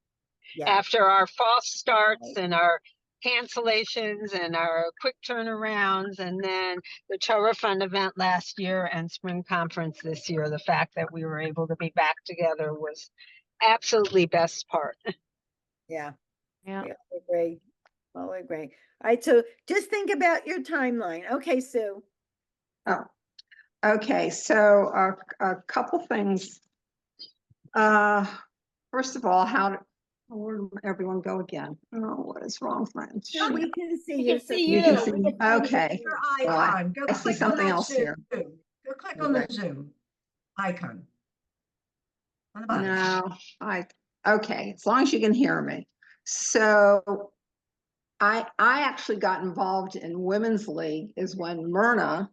Yeah,
After our false starts and our cancellations and our quick turnarounds, and then the Torah Fund event last year and spring conference this year, the fact that we were able to be back together was absolutely best part.
yeah,
Yeah.
yeah, I agree. I'll agree. All right, so just think about your timeline. Okay, Sue.
Oh, okay, so a couple things. First of all, where did everyone go again? Oh, what is wrong, friends?
No, we can see
We
you.
can
so
see
You
you.
can
We
see
can
me.
see you.
Okay.
Your
Well, I-
icon. Go
I see
click on
something
that
else here.
Zoom. Go click on the Zoom icon. On the bottom.
No, okay, as long as you can hear me. So I actually got involved in Women's League is when Myrna,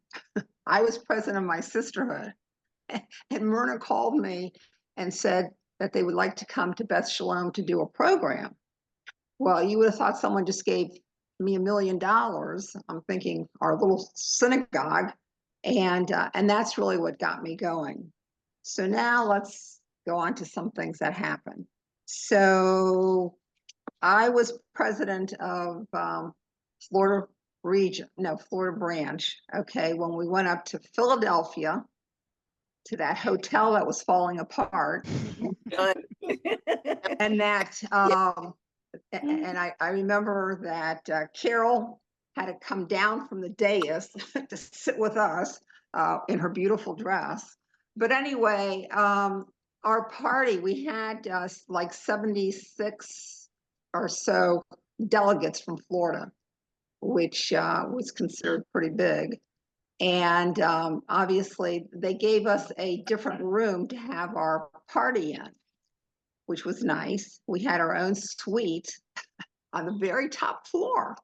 I was president of my sisterhood, and Myrna called me and said that they would like to come to Beth Shalom to do a program. Well, you would have thought someone just gave me $1 million. I'm thinking our little synagogue, and that's really what got me going. So now let's go on to some things that happened. So I was president of Florida branch. Okay, when we went up to Philadelphia to that hotel that was falling apart, and that and I remember that Carol had to come down from the dais to sit with us in her beautiful dress. But anyway, our party, we had like 76 or so delegates from Florida, which was considered pretty big. And obviously they gave us a different room to have our party in, which was nice. We had our own suite on the very top floor.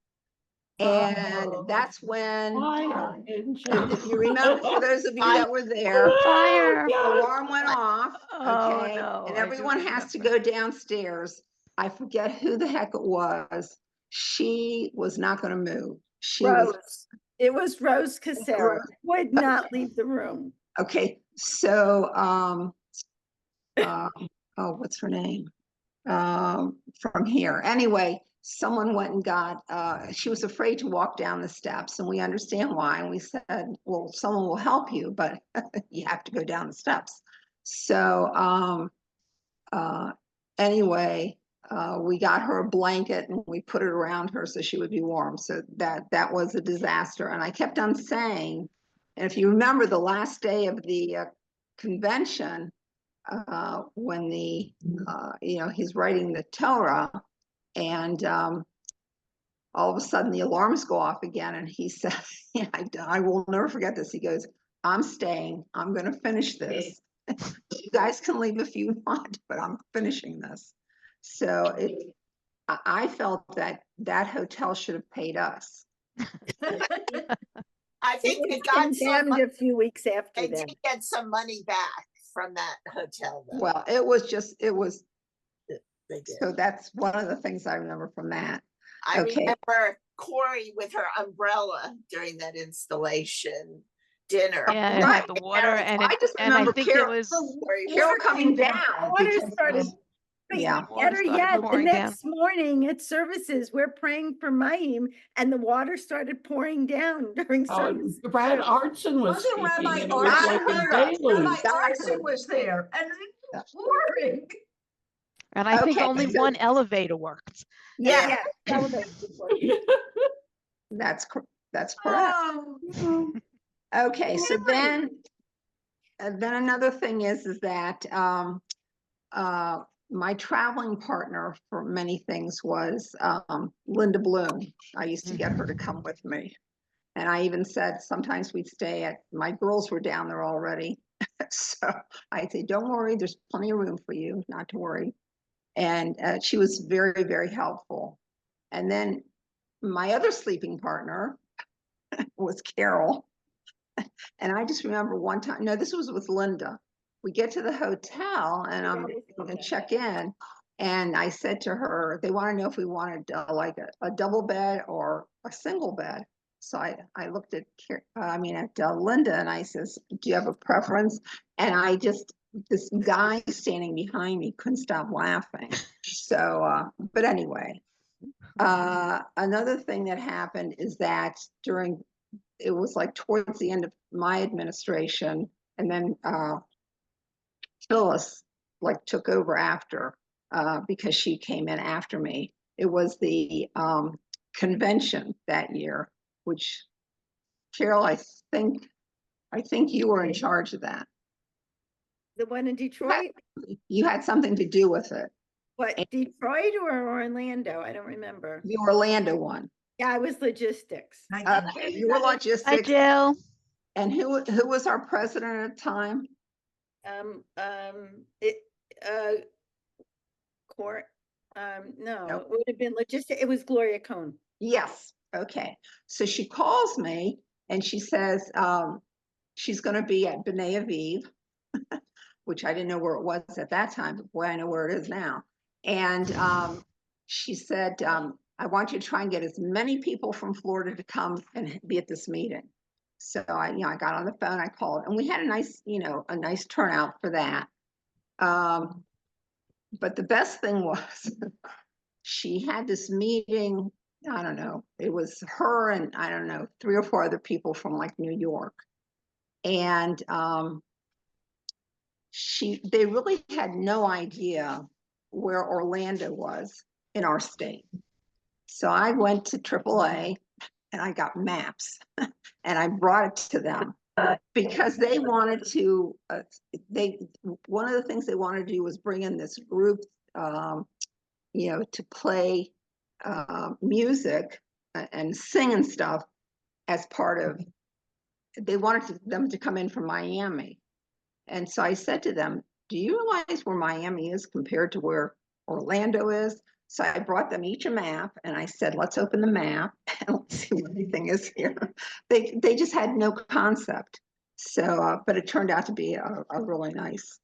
And that's when,
Fire engine.
if you remember, for those of you that were there,
Fire.
the alarm went off,
Oh,
okay?
no,
And
I do
everyone has to go downstairs. I forget who the heck it was. She was not gonna move. She was,
Rose. It was Rose Casera. Would not leave the room.
okay, so, oh, what's her name? From here. Anyway, someone went and got, she was afraid to walk down the steps, and we understand why. And we said, well, someone will help you, but you have to go down the steps. So anyway, we got her a blanket and we put it around her so she would be warm. So that was a disaster. And I kept on saying, and if you remember the last day of the convention, when he's writing the Torah, and all of a sudden the alarms go off again, and he said, I will never forget this. He goes, I'm staying. I'm going to finish this. You guys can leave if you want, but I'm finishing this. So I felt that that hotel should have paid us.
I think
It
they
was
got some,
condemned a few weeks after
they
that.
did get some money back from that hotel though.
Well, it was,
They did.
so that's one of the things I remember from that.
I
okay.
remember Corey with her umbrella during that installation dinner.
Yeah, it had the water and
I just
and I
remember
think it
Carol,
was,
Carol coming down.
Water
because,
started, but
yeah.
water
better
started
yet, the
pouring down.
next morning at services, we're praying for Mayim, and the water started pouring down during
Oh,
service.
Brad Artson was
Wasn't
speaking
Rabbi
and it was like a
Arson
deluge.
Rabbi Arson was there and it was pouring.
and I think
Okay,
only
so-
one elevator worked.
Yeah,
Elevator report.
that's correct.
Oh,
Okay, so then another thing is that my traveling partner for many things was Linda Bloom. I used to get her to come with me. And I even said sometimes we'd stay at, my girls were down there already. So I say, don't worry, there's plenty of room for you, not to worry. And she was very, very helpful. And then my other sleeping partner was Carol. And I just remember one time, no, this was with Linda. We get to the hotel and I'm going to check in. And I said to her, they want to know if we wanted like a double bed or a single bed. So I looked at, Linda and I says, do you have a preference? And this guy standing behind me couldn't stop laughing. So, but anyway, another thing that happened is that it was like towards the end of my administration, and then Phyllis like took over after because she came in after me. It was the convention that year, which Carol, I think you were in charge of that.
The one in Detroit?
You had something to do with it.
What, Detroit or Orlando? I don't remember.
The Orlando one.
Yeah, I was logistics.
Okay, you were
Hi,
logistics.
Jill.
And who was our president at the time?
No,
Nope.
it would have been logistic. It was Gloria Cohn.
Yes. Okay. So she calls me and she says she's going to be at B'nai Aviv, which I didn't know where it was at that time, but boy, I know where it is now. And she said, I want you to try and get as many people from Florida to come and be at this meeting. So I got on the phone, I called, and we had a nice turnout for that. But the best thing was she had this meeting, I don't know, it was her and I don't know, 3 or 4 other people from like New York. And they really had no idea where Orlando was in our state. So I went to AAA and I got maps and I brought it to them because they wanted to, one of the things they wanted to do was bring in this group, to play music and sing and stuff as part of, they wanted them to come in from Miami. And so I said to them, do you realize where Miami is compared to where Orlando is? So I brought them each a map and I said, let's open the map and let's see where everything is here. They just had no concept. So, but it turned out to be a really nice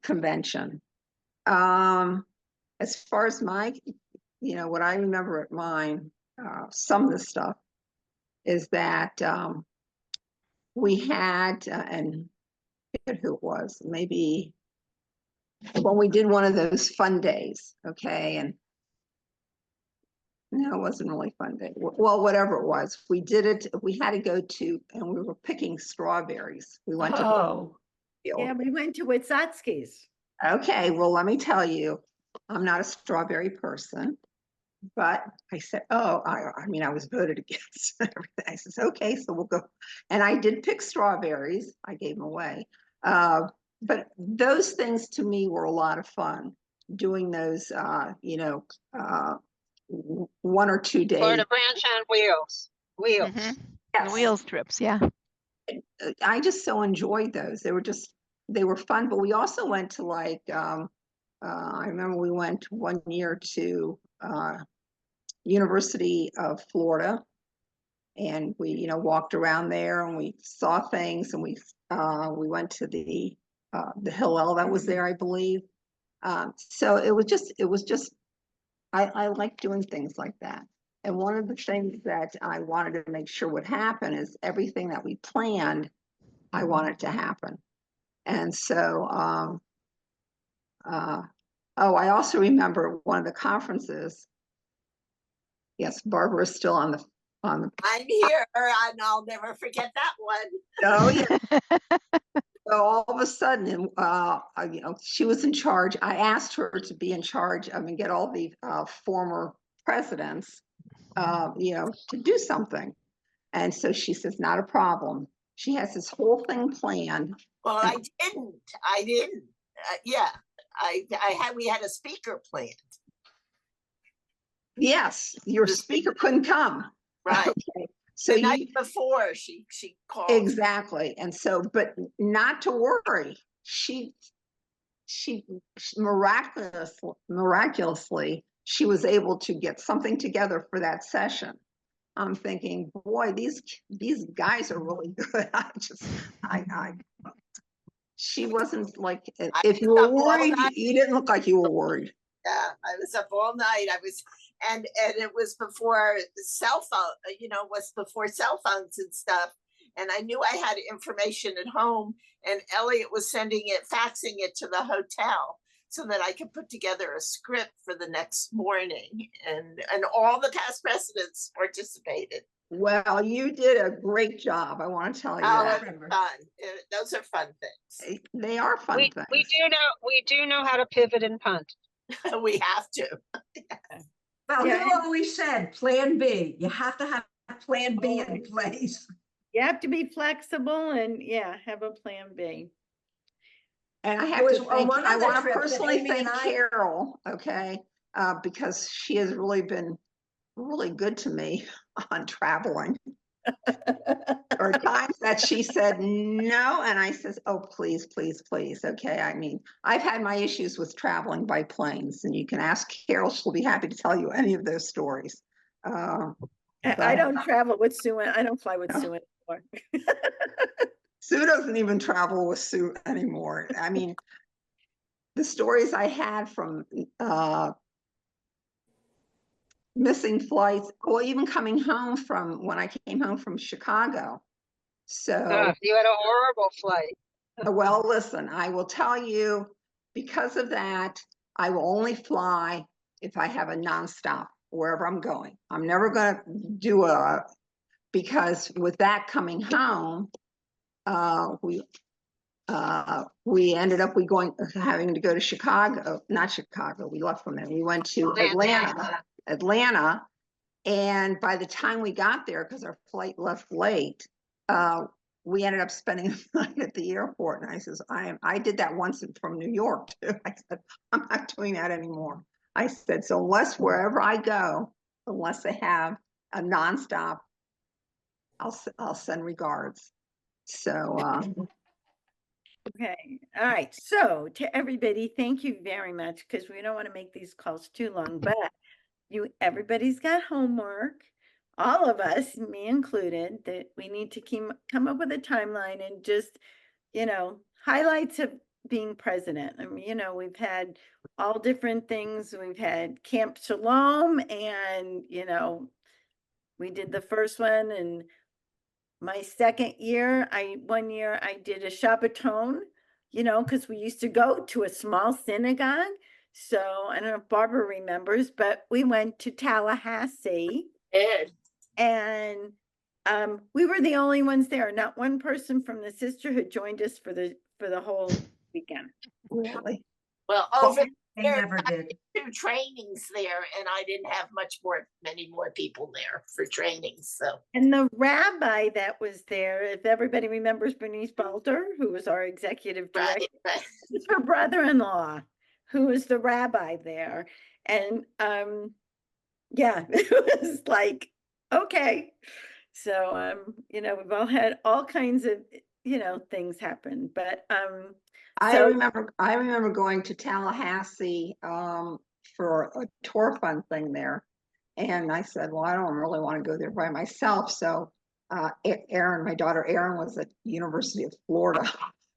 convention. As far as my, what I remember at mine, some of the stuff is that we had, and I forget who it was, maybe when we did one of those fun days, okay, and no, it wasn't really fun day. Well, whatever it was, we did it, we had to go to, and we were picking strawberries. We went to the field.
Yeah, we went to Witsatsky's.
Okay, well, let me tell you, I'm not a strawberry person, but I said, oh, I was voted against everything. I said, okay, so we'll go. And I did pick strawberries. I gave them away. But those things to me were a lot of fun, doing those, 1 or 2 days.
Florida Branch on Wheels. Wheels.
Mhm.
Yes.
The wheels trips, yeah.
I just so enjoyed those. They were fun, but we also went to like I remember we went one year to University of Florida, and we, walked around there and we saw things, and we went to the Hillel that was there, I believe. So it was just, I like doing things like that. And one of the things that I wanted to make sure would happen is everything that we planned, I wanted to happen. And so, oh, I also remember one of the conferences. Yes, Barbara is still on the.
I'm here and I'll never forget that one.
Oh, yeah. So all of a sudden, she was in charge. I asked her to be in charge of and get all the former presidents, to do something. And so she says, not a problem. She has this whole thing planned.
Well, I didn't. Yeah, we had a speaker planned.
Yes, your speaker couldn't come.
Right.
Okay. So
the night before she called.
Exactly. And so, but not to worry. She miraculously, she was able to get something together for that session. I'm thinking, boy, these guys are really good. She wasn't like, if you were worried, you didn't look like you were worried.
Yeah, I was up all night. And it was before cell phone, was before cell phones and stuff. And I knew I had information at home, and Elliot was faxing it to the hotel so that I could put together a script for the next morning. And all the past presidents participated.
Well, you did a great job. I want to tell you
Oh,
that.
it was fun. Those are fun things.
They are fun
We
things.
we do know how to pivot and punt.
We have to.
Well,
Yeah,
you always said Plan B. You have to have Plan B in place.
You have to be flexible and have a plan B.
And I
There
have
was
to thank,
one
I
other
want to
trip that
personally
Amy
thank
and I-
Carol, okay? Because she has really been really good to me on traveling. There are times that she said no, and I says, oh, please, please, please, okay? I mean, I've had my issues with traveling by planes, and you can ask Carol, she'll be happy to tell you any of those stories.
I
But-
don't travel with Sue. I don't fly with
No.
Sue anymore.
Sue doesn't even travel with Sue anymore. I mean, the stories I had from missing flights, or even coming home from when I came home from Chicago. So,
You had a horrible flight.
well, listen, I will tell you, because of that, I will only fly if I have a nonstop wherever I'm going. I'm never going to do because with that coming home, we ended up having to go to Chicago, not Chicago. We left from there. We went to Atlanta. And by the time we got there, because our flight left late, we ended up spending the night at the airport. And I says, I did that once from New York too. I said, I'm not doing that anymore. I said, so wherever I go, unless they have a nonstop, I'll send regards. So,
Okay, all right. So to everybody, thank you very much, because we don't want to make these calls too long, but everybody's got homework. All of us, me included, that we need to come up with a timeline and just, highlights of being president. I mean, we've had all different things. We've had Camp Shalom, and, we did the first one, and my second year, one year I did a Shabbaton, because we used to go to a small synagogue. So I don't know if Barbara remembers, but we went to Tallahassee, and we were the only ones there. Not one person from the sisterhood joined us for the whole weekend.
really.
Well, over
They
there,
never did.
2 trainings there, and I didn't have many more people there for trainings. So
And the rabbi that was there, if everybody remembers Bernice Balter, who was our executive director,
right.
it's her brother-in-law who was the rabbi there. And it was like, okay. So we've all had all kinds of things happen, but
I
So-
remember going to Tallahassee for a tour fund thing there. And I said, well, I don't really want to go there by myself. So Erin, my daughter Erin, was at University of Florida.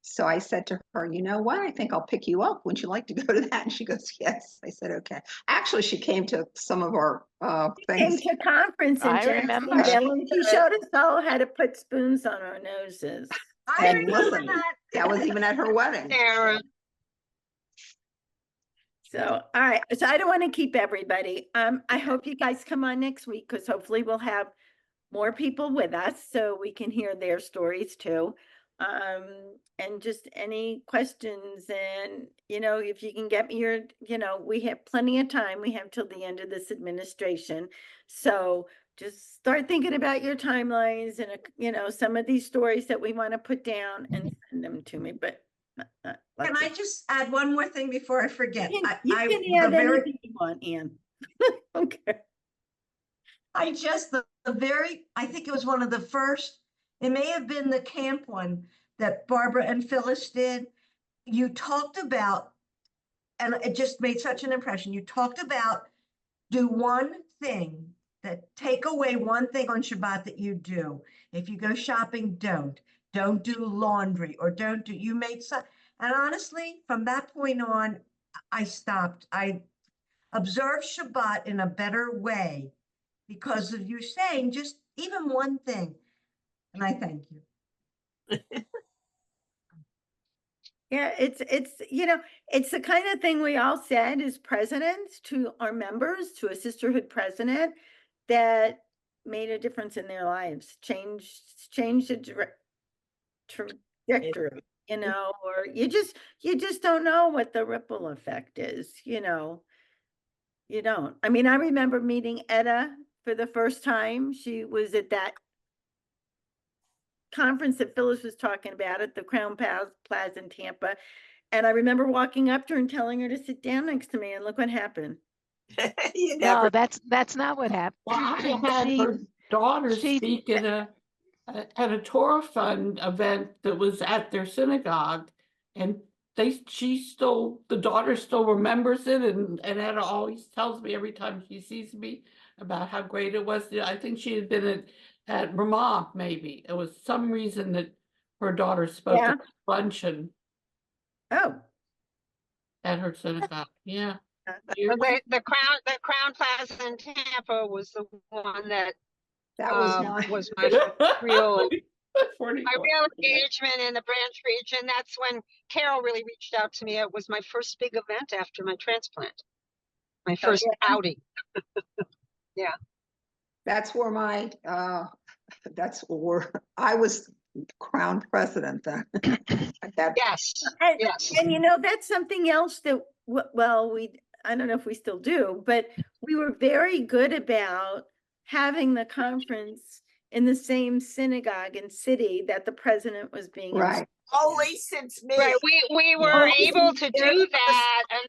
So I said to her, you know what? I think I'll pick you up. Wouldn't you like to go to that? And she goes, yes. I said, okay. Actually, she came to some of our
Came
things.
to conference in
I remember.
Jacksonville, and she showed us all how to put spoons on our noses.
I
And
remember
listen,
that.
that was even at her wedding.
Sarah,
So, all right, so I don't want to keep everybody. I hope you guys come on next week, because hopefully we'll have more people with us so we can hear their stories too. And just any questions, and if you can get me your, we have plenty of time. We have till the end of this administration. So just start thinking about your timelines and, some of these stories that we want to put down and send them to me, but.
Can I just add one more thing before I forget?
You
I
can
the
add
very
anything you want, Anne. Okay.
I just, the very, I think it was one of the first, it may have been the camp one that Barbara and Phyllis did. You talked about, and it just made such an impression. You talked about do one thing, that take away one thing on Shabbat that you do. If you go shopping, don't do laundry, or you made some, and honestly, from that point on, I stopped. I observed Shabbat in a better way because of you saying just even one thing. And I thank you.
Yeah, it's it's the kind of thing we all said as presidents to our members, to a sisterhood president, that made a difference in their lives, changed the trajectory, or you just don't know what the ripple effect is, you don't. I mean, I remember meeting Etta for the first time. She was at that conference that Phyllis was talking about at the Crown Plaza in Tampa. And I remember walking up to her and telling her to sit down next to me, and look what happened.
You
No,
never,
that's not what happened.
Well, I had
She-
her daughter
she-
speak at a Torah Fund event that was at their synagogue, and the daughter still remembers it, and Etta always tells me every time she sees me about how great it was. I think she had been at Ramah, maybe. It was some reason that her daughter spoke
Yeah.
at luncheon
Oh,
at her synagogue. Yeah.
the Crown Plaza in Tampa was the one that
That was mine.
was my real
44.
my real engagement in the Branch region. That's when Carol really reached out to me. It was my first big event after my transplant. My first outing.
That's where I was crown president then.
Yes.
and,
Yes.
and that's something else that, I don't know if we still do, but we were very good about having the conference in the same synagogue and city that the president was being
Right.
only since me.
Right. We were
Oh,
able to
there
do
was-
that, and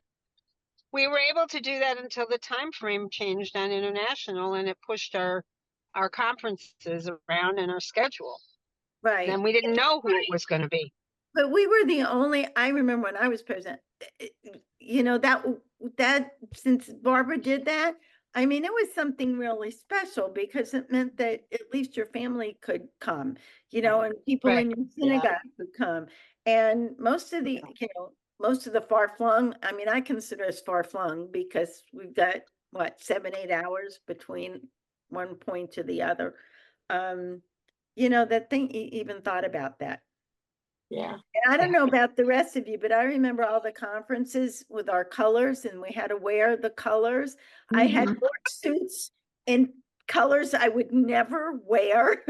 we were able to do that until the time frame changed on international, and it pushed our conferences around in our schedule.
Right.
And we didn't know who it was going to be.
But we were the only, I remember when I was president, that since Barbara did that, I mean, it was something really special because it meant that at least your family could come, and people in your synagogue could come. And most of the, most of the far flung, I mean, I consider us far flung because we've got 7-8 hours between one point to the other. That thing even thought about that.
Yeah.
And I don't know about the rest of you, but I remember all the conferences with our colors, and we had to wear the colors. I had work suits in colors I would never wear.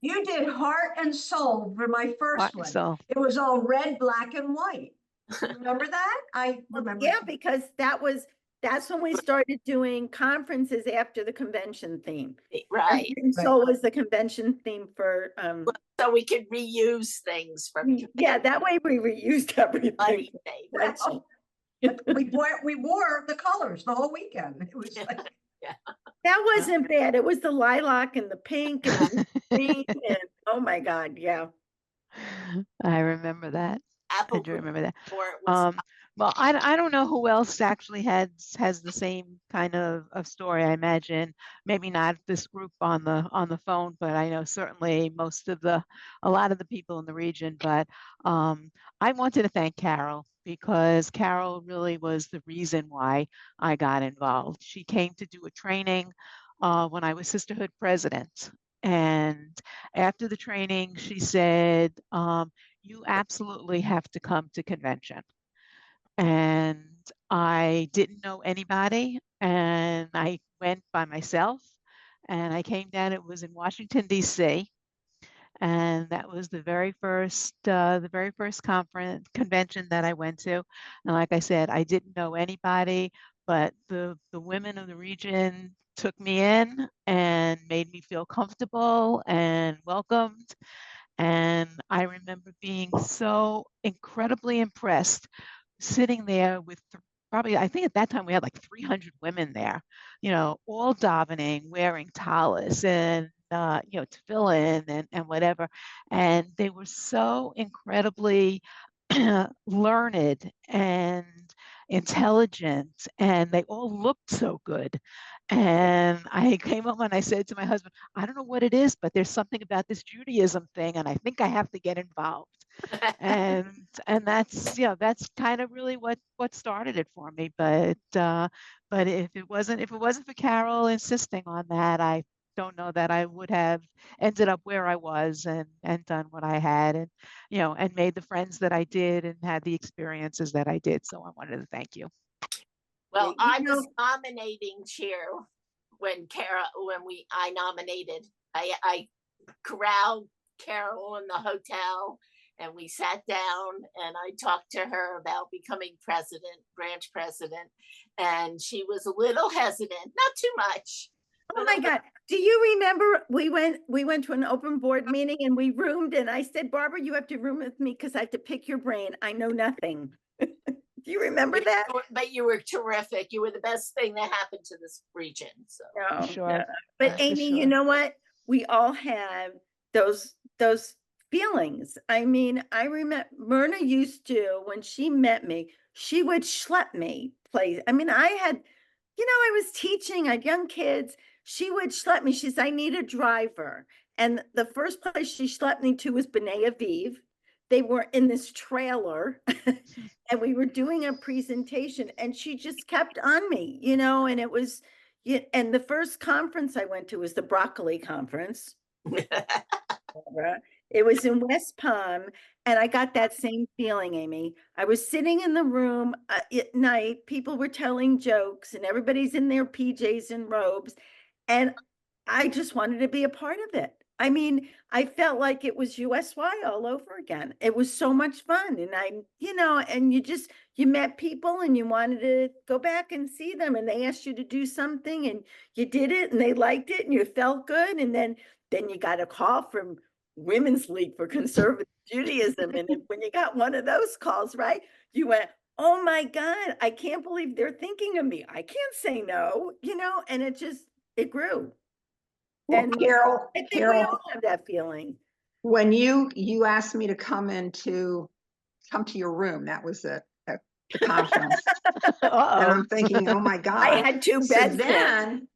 You did heart and soul for my first one.
So
It was all red, black, and white. Remember that? I remember.
Yeah, because that's when we started doing conferences after the convention theme.
Right.
And so was the convention theme for,
So we could reuse things from
yeah, that way we reused everything.
anything.
Well, we wore the colors the whole weekend. It was like,
That wasn't bad. It was the lilac and the pink and the green and, oh my God, yeah.
I remember that. I
Apple
do remember that.
or it was
Well, I don't know who else actually has the same kind of story. I imagine maybe not this group on the phone, but I know certainly a lot of the people in the region. But I wanted to thank Carol because Carol really was the reason why I got involved. She came to do a training when I was Sisterhood president. And after the training, she said, you absolutely have to come to convention. And I didn't know anybody, and I went by myself, and I came down. It was in Washington, D.C., and that was the very first convention that I went to. And like I said, I didn't know anybody, but the women of the region took me in and made me feel comfortable and welcomed. And I remember being so incredibly impressed sitting there with probably, I think at that time we had like 300 women there, all davening, wearing talis and, tefillin and whatever. And they were so incredibly learned and intelligent, and they all looked so good. And I came home and I said to my husband, I don't know what it is, but there's something about this Judaism thing, and I think I have to get involved. And that's kind of really what started it for me. But if it wasn't for Carol insisting on that, I don't know that I would have ended up where I was and done what I had, and made the friends that I did and had the experiences that I did. So I wanted to thank you.
well,
Yeah,
I was nominating chair when I nominated. I corralled Carol in the hotel and we sat down and I talked to her about becoming branch president, and she was a little hesitant, not too much.
Oh my God. Do you remember we went to an open board meeting and we roomed, and I said, Barbara, you have to room with me because I have to pick your brain. I know nothing. Do you remember that?
But you were terrific. You were the best thing that happened to this region. So
No,
Sure.
no. But
For
Amy, you
sure.
know what? We all have those feelings. I mean, I remember Myrna used to, when she met me, she would schlep me place. I mean, I was teaching, I had young kids. She would schlep me. She said, I need a driver. And the first place she schlepped me to was B'nai Aviv. They were in this trailer and we were doing a presentation, and she just kept on me, and it was, and the first conference I went to was the broccoli conference. It was in West Palm, and I got that same feeling, Amy. I was sitting in the room at night, people were telling jokes, and everybody's in their PJs and robes, and I just wanted to be a part of it. I mean, I felt like it was USY all over again. It was so much fun. And and you met people and you wanted to go back and see them, and they asked you to do something and you did it and they liked it and you felt good. And then you got a call from Women's League for Conservative Judaism. And when you got one of those calls, right, you went, oh my God, I can't believe they're thinking of me. I can't say no, and it grew.
Well,
And
Carol,
I think we all have that feeling.
when you asked me to come to your room, that was at the conference. And
Uh-oh.
I'm thinking, oh my God.
I had two
So
beds.
then,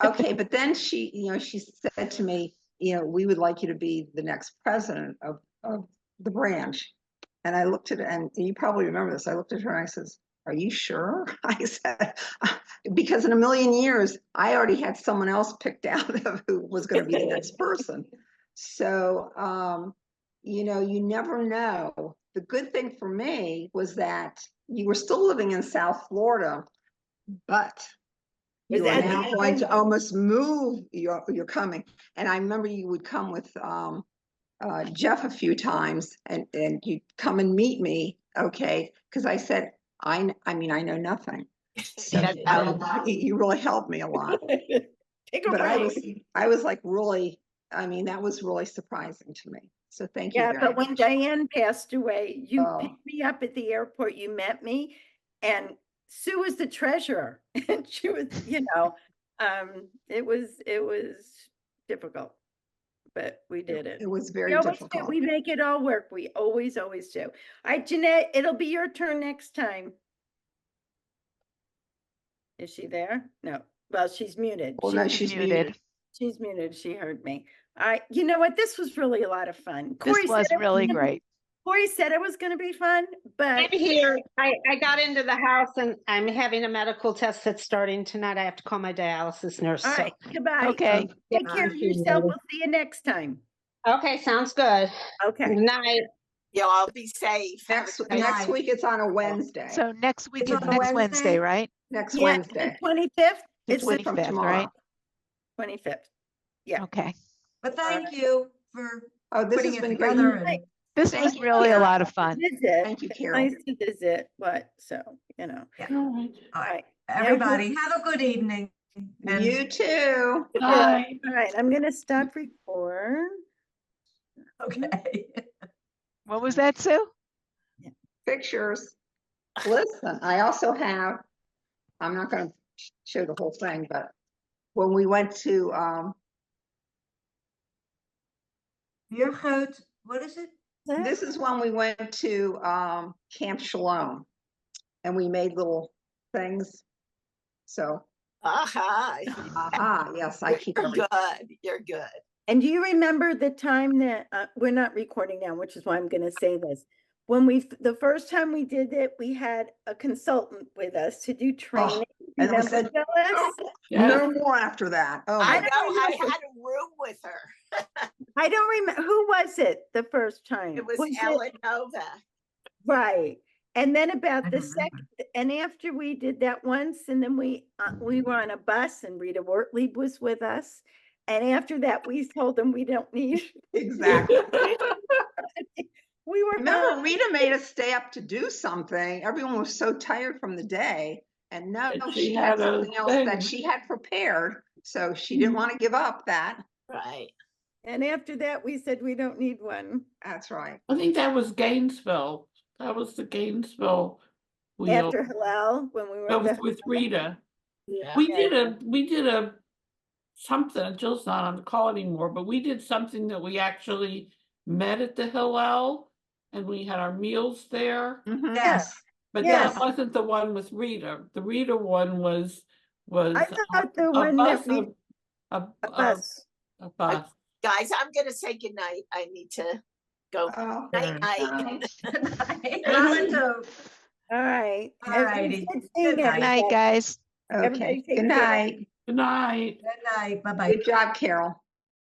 okay, but then she said to me, we would like you to be the next president of the branch. And I looked at it, and you probably remember this. I looked at her and I says, are you sure? I said, because in a million years, I already had someone else picked out of who was going to be the next person. So, you never know. The good thing for me was that you were still living in South Florida, but you are now going to almost move. You're coming. And I remember you would come with Jeff a few times, and you'd come and meet me. Okay. Because I said, I know nothing. So you really helped me a lot.
Take a
But
break.
I was like really, that was really surprising to me. So thank you.
Yeah,
very
but when
much.
Diane passed away, you
Oh.
picked me up at the airport, you met me, and Sue was the treasurer. And she was, it was difficult. but we did it.
It was
We
very
always do.
difficult.
We make it all work. We always do. All right, Jeanette, it'll be your turn next time. Is she there? No. Well, she's muted.
Well, no,
She's
she's muted.
She's muted. She heard me. All right. You know what? This was really a lot of fun.
This
Corey
was
said it
really
gonna-
great.
Corey said it was going to be fun, but
I'm here. I got into the house and I'm having a medical test that's starting tonight. I have to call my dialysis nurse.
all
So,
right. Goodbye.
Okay.
Take care of yourself. We'll see you next time.
okay, sounds good.
Okay.
Good night.
Yeah, I'll be safe. Have a
Next,
good
night.
next week it's on a Wednesday.
So next week
It's
is
on a
next Wednesday,
Wednesday?
right?
Next
Yeah,
Wednesday.
25th.
The
It's the
from
25th,
tomorrow.
right?
25th. Yeah.
Okay.
But thank you for
Oh, this
putting
has
it
been great.
together
Right.
and,
This
Thank
was
you,
really a
Karen.
lot of fun.
Visit.
Thank you,
It's
Carol.
nice to visit, but so, you know.
All right.
all
All
right,
right.
everybody, have a good evening. And
You too.
Good.
Bye.
All right. I'm going to stop record.
okay.
What was that, Sue?
Pictures. Listen, I also have, I'm not gonna show the whole thing, but when we went to,
Your goat, what is it?
this is when we went to, Camp Shalom. And we made little things. So,
Aha,
yes, I keep
you're
everything.
good. You're good.
And do you remember the time that we're not recording now, which is why I'm going to say this. When the first time we did it, we had a consultant with us to do training.
and we
Remember,
said,
Phyllis?
No more after that. Oh,
I
my
know,
God.
I had a room with her.
I don't remember, who was it the first time?
It was
it-
Ellen Nova.
Right. And then about
I
the
don't remember.
second, and after we did that once, and then we were on a bus and Rita Wortlieb was with us. And after that, we told them we don't need,
Exactly.
we were.
Remember,
fine.
Rita made us stay up to do something. Everyone was so tired from the day. And no,
And
she
she
had
had a
something else
thing.
that she had prepared. So she didn't want to give up that.
Right.
And after that, we said we don't need one.
That's right.
I think that was Gainesville. That was the Gainesville wheel.
After Hillel, when we were.
That was
at the-
with Rita.
Yeah.
We did a something, Jill's not on the call anymore, but we did something that we actually met at the Hillel and we had our meals there.
Mhm.
Yes.
But
Yes.
that wasn't the one with Rita. The Rita one was
I thought the one that we,
a
a bus.
a bus.
Guys, I'm gonna say goodnight. I need to go.
Oh,
Night, night.
Linda,
All right.
All
It was
righty.
good seeing
Good night.
Good night,
everybody.
guys.
okay.
Everybody take
Good
care.
night.
Good night.
good night, bye-bye.
Good job, Carol.